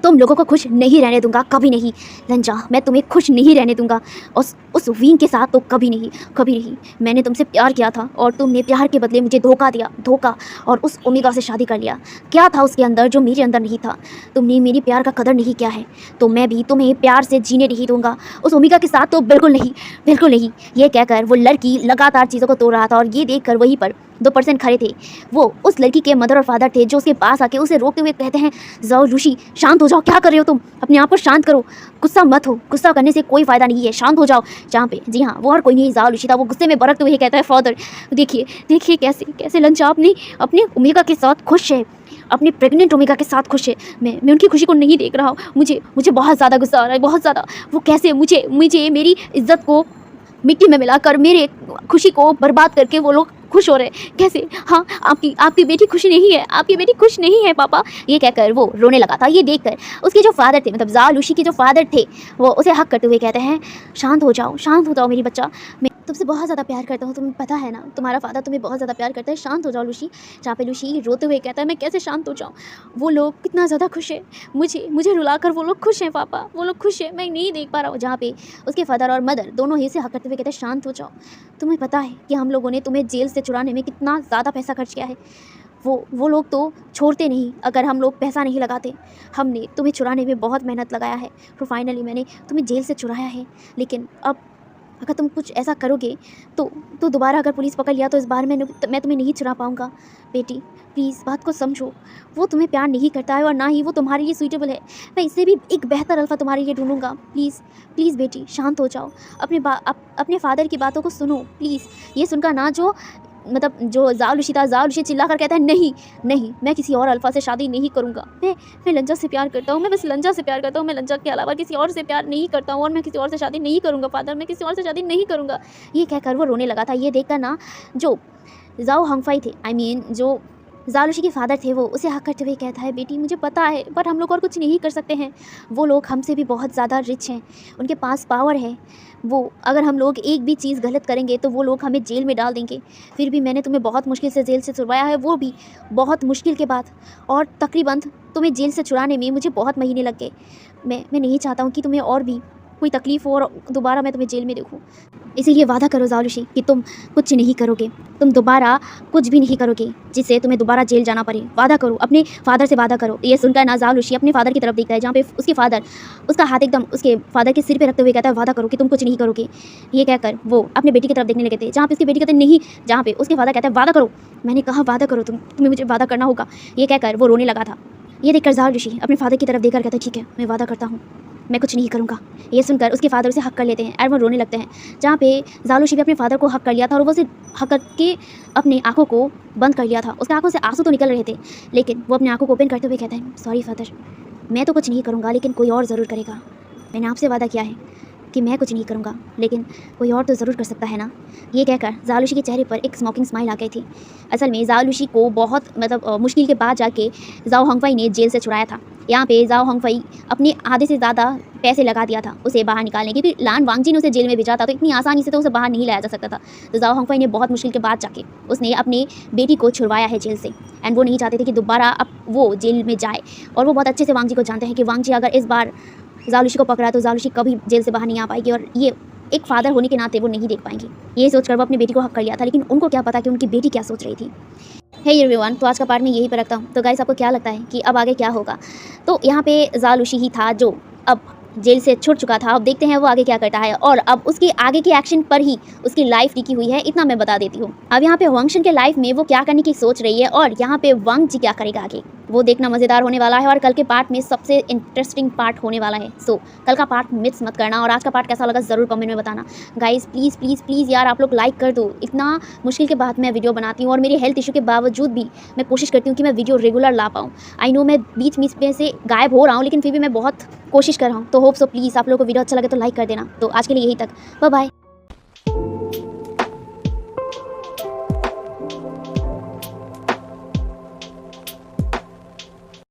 तुम लोगों को खुश नहीं रहने दूंगा, कभी नहीं रंजा, मैं तुम्हें खुश नहीं रहने दूंगा। उस विंग के साथ तो कभी नहीं। मैंने तुमसे प्यार किया था और तुमने प्यार के बदले मुझे धोखा और उस ओमेगा से शादी कर लिया। क्या था उसके अंदर जो मेरे अंदर नहीं था? तुमने मेरी प्यार का कदर नहीं किया है, तो मैं भी तुम्हें प्यार से जीने नहीं दूंगा। उस ओमेगा के साथ तो बिल्कुल नहीं। ये कहकर वो लड़की लगातार चीज़ों को तोड़ रहा था और ये देखकर वहीं पर 2% खड़े थे। वो उस लड़की के मदर और फादर थे जो उसके पास आके उसे रोकते हुए कहते हैं, जाओ लूशी, शांत हो जाओ, क्या कर रहे हो तुम? अपने आप को शांत करो, गुस्सा मत हो, गुस्सा करने से कोई फ़ायदा नहीं है, शांत हो जाओ। जहाँ पे जी हाँ, वो और कोई नहीं, जाओ लूशी था। वो गुस्से में बरकते हुए कहता है, फादर देखिए कैसे लंचा अपने ओमेगा के साथ खुश है, अपने प्रेग्नेंट ओमेगा के साथ खुश है। मैं उनकी खुशी को नहीं देख रहा हूँ। मुझे बहुत ज़्यादा गुस्सा आ रहा है, बहुत ज़्यादा। वो कैसे मुझे मेरी इज्जत को मिट्टी में मिलाकर मेरे खुशी को बर्बाद करके वो लोग खुश हो रहे हैं, कैसे? हाँ, आपकी बेटी खुश नहीं है, आपकी बेटी खुश नहीं है पापा। ये कहकर वो रोने लगा था। ये देखकर उसके जो फादर थे, मतलब जाओ लूशी के जो फादर थे, वो उसे हक करते हुए कहते हैं, शांत हो जाओ मेरी बच्चा, मैं तुमसे बहुत ज़्यादा प्यार करता हूँ, तुम्हें पता है ना, तुम्हारा फादर तुम्हें बहुत ज़्यादा प्यार करता है, शांत हो जाओ लूशी। जहाँ पे लूशी रोते हुए कहता है, मैं कैसे शांत हो जाऊँ? वो लोग कितना ज़्यादा खुश है, मुझे रुलाकर वो लोग खुश हैं पापा, वो लोग खुश है, मैं नहीं देख पा रहा हूँ। जहाँ पे उसके फादर और मदर दोनों ही से हक करते हुए कहते हैं, शांत हो जाओ। तुम्हें पता है कि हम लोगों ने तुम्हें जेल से छुड़ाने में कितना ज़्यादा पैसा खर्च किया है। वो लोग तो छोड़ते नहीं अगर हम लोग पैसा नहीं लगाते। हमने तुम्हें छुड़ाने में बहुत मेहनत लगाया है, फिर फाइनली मैंने तुम्हें जेल से छुड़ाया है। लेकिन अब अगर तुम कुछ ऐसा करोगे तो दोबारा अगर पुलिस पकड़ लिया तो इस बार मैं तुम्हें नहीं छुड़ा पाऊँगा। बेटी प्लीज़ बात को समझो, वो तुम्हें प्यार नहीं करता है और ना ही वो तुम्हारे लिए सूटेबल है। मैं इससे भी एक बेहतर अल्फा तुम्हारे लिए ढूंढूंगा। प्लीज़ बेटी शांत हो जाओ, अपने फादर की बातों को सुनो प्लीज़। ये सुनकर ना जो मतलब जो ज़ाओलुशी था, ज़ाओलुशी चिल्ला कर कहता है नहीं नहीं, मैं किसी और अल्फ़ा से शादी नहीं करूँगा, मैं लंजा से प्यार करता हूँ, मैं बस लंजा से प्यार करता हूँ, मैं लंजा के अलावा किसी और से प्यार नहीं करता हूँ और मैं किसी और से शादी नहीं करूँगा फादर, मैं किसी और से शादी नहीं करूँगा। ये कहकर वो रोने लगा था। ये देखकर ना जो ज़ाओ हंगफाई थे, आई मीन जो ज़ाओलुशी के फादर थे, वो उसे हक करते हुए कहता है, बेटी मुझे पता है बट हम लोग और कुछ नहीं कर सकते हैं, वो लोग हमसे भी बहुत ज़्यादा रिच हैं, उनके पास पावर है, वो अगर हम लोग एक भी चीज़ गलत करेंगे तो वो लोग हमें जेल में डाल देंगे। फिर भी मैंने तुम्हें बहुत मुश्किल से जेल से छुड़वाया है, वो भी बहुत मुश्किल के बाद, और तकरीबन तुम्हें जेल से छुड़ाने में मुझे बहुत महीने लग गए। मैं नहीं चाहता हूँ कि तुम्हें और भी कोई तकलीफ़ हो और दोबारा मैं तुम्हें जेल में देखूँ। इसीलिए वादा करो ज़ाओलुशी कि तुम कुछ नहीं करोगे, तुम दोबारा कुछ भी नहीं करोगे जिससे तुम्हें दोबारा जेल जाना पड़े। वादा करो, अपने फादर से वादा करो। ये सुनकर ना ज़ाओलुशी अपने फादर की तरफ देखता है, जहाँ पे उसके फादर उसका हाथ एकदम उसके फादर के सिर पे रखते हुए कहता है, वादा करो कि तुम कुछ नहीं करोगे। ये कहकर वो अपने बेटी की तरफ देखने लगे थे, जहाँ पे उसकी बेटी कहते नहीं, जहाँ पे उसके फादर कहता है, वादा करो। मैंने कहा वादा करो, तुम्हें मुझे वादा करना होगा। ये कहकर वो रोने लगा था। ये देखकर ज़ाओलुशी अपने फादर की तरफ देखकर कहता है, ठीक है मैं वादा करता हूँ, मैं कुछ नहीं करूँगा। ये सुनकर उसके फादर उसे हक कर लेते हैं और वो रोने लगते हैं, जहाँ पे ज़ाओलुशी भी अपने फादर को हक कर लिया था और वो उसे हक करके अपनी आंखों को बंद कर लिया था। उसके आंखों से आंसू तो निकल रहे थे, लेकिन वो अपनी आंखों को ओपन करते हुए कहता है, सॉरी फादर, मैं तो कुछ नहीं करूँगा लेकिन कोई और ज़रूर करेगा। मैंने आपसे वादा किया है कि मैं कुछ नहीं करूँगा, लेकिन कोई और तो ज़रूर कर सकता है ना। ये कहकर ज़ाओलुशी के चेहरे पर एक स्मोकिंग स्माइल आ गई थी। असल में ज़ाओलुशी को बहुत मुश्किल के बाद जाके ज़ाओ हंगफाई ने जेल से छुड़ाया था। यहाँ पे ज़ाओ हंगफाई अपने आधे से ज़्यादा पैसे लगा दिया था उसे बाहर निकालने, क्योंकि लान वांगजी ने उसे जेल में भेजा था, तो इतनी आसानी से तो उसे बाहर नहीं लाया जा सकता था। तो ज़ाओ हंगफाई ने बहुत मुश्किल के बाद जाके उसने अपनी बेटी को छुड़वाया है जेल से, एंड वो नहीं चाहते थे कि दोबारा अब वो जेल में जाए। और वो बहुत अच्छे से वांगजी को जानते हैं कि वांगजी अगर इस बार ज़ाओलुशी को पकड़ा तो ज़ाओलुशी कभी जेल से बाहर नहीं आ पाएगी, और ये एक फादर होने के नाते वो नहीं देख पाएंगे। ये सोचकर वो अपनी बेटी को हक कर लिया था, लेकिन उनको क्या पता कि उनकी बेटी क्या सोच रही थी। हे एवरीवन, तो आज का पार्ट मैं यही पर रखता हूँ। तो गाइस, आपको क्या लगता है कि अब आगे क्या होगा? तो यहाँ पे ज़ाओलुशी ही था जो अब जेल से छूट चुका था। अब देखते हैं वो आगे क्या करता है, और अब उसके आगे के एक्शन पर ही उसकी लाइफ टिकी हुई है, इतना मैं बता देती हूँ। अब यहाँ पे वांगशन के लाइफ में वो क्या करने की सोच रही है और यहाँ पे वांगजी क्या करेगा आगे, वो देखना मज़ेदार होने वाला है, और कल के पार्ट में सबसे इंटरेस्टिंग पार्ट होने वाला है। सो कल का पार्ट मिस मत करना, और आज का पार्ट कैसा लगा ज़रूर कमेंट में बताना। गाइस प्लीज़ प्लीज़ प्लीज़ यार, आप लोग लाइक कर दो। इतना मुश्किल के बाद मैं वीडियो बनाती हूँ, और मेरे हेल्थ इशू के बावजूद भी मैं कोशिश करती हूँ कि मैं वीडियो रेगुलर ला पाऊँ। आई नो मैं बीच बीच में से गायब हो रहा हूँ, लेकिन फिर भी मैं बहुत कोशिश कर रहा हूँ। तो होप सो प्लीज़ आप लोगों को वीडियो अच्छा लगे तो लाइक कर देना। तो आज के लिए यही तक, बाय बाय।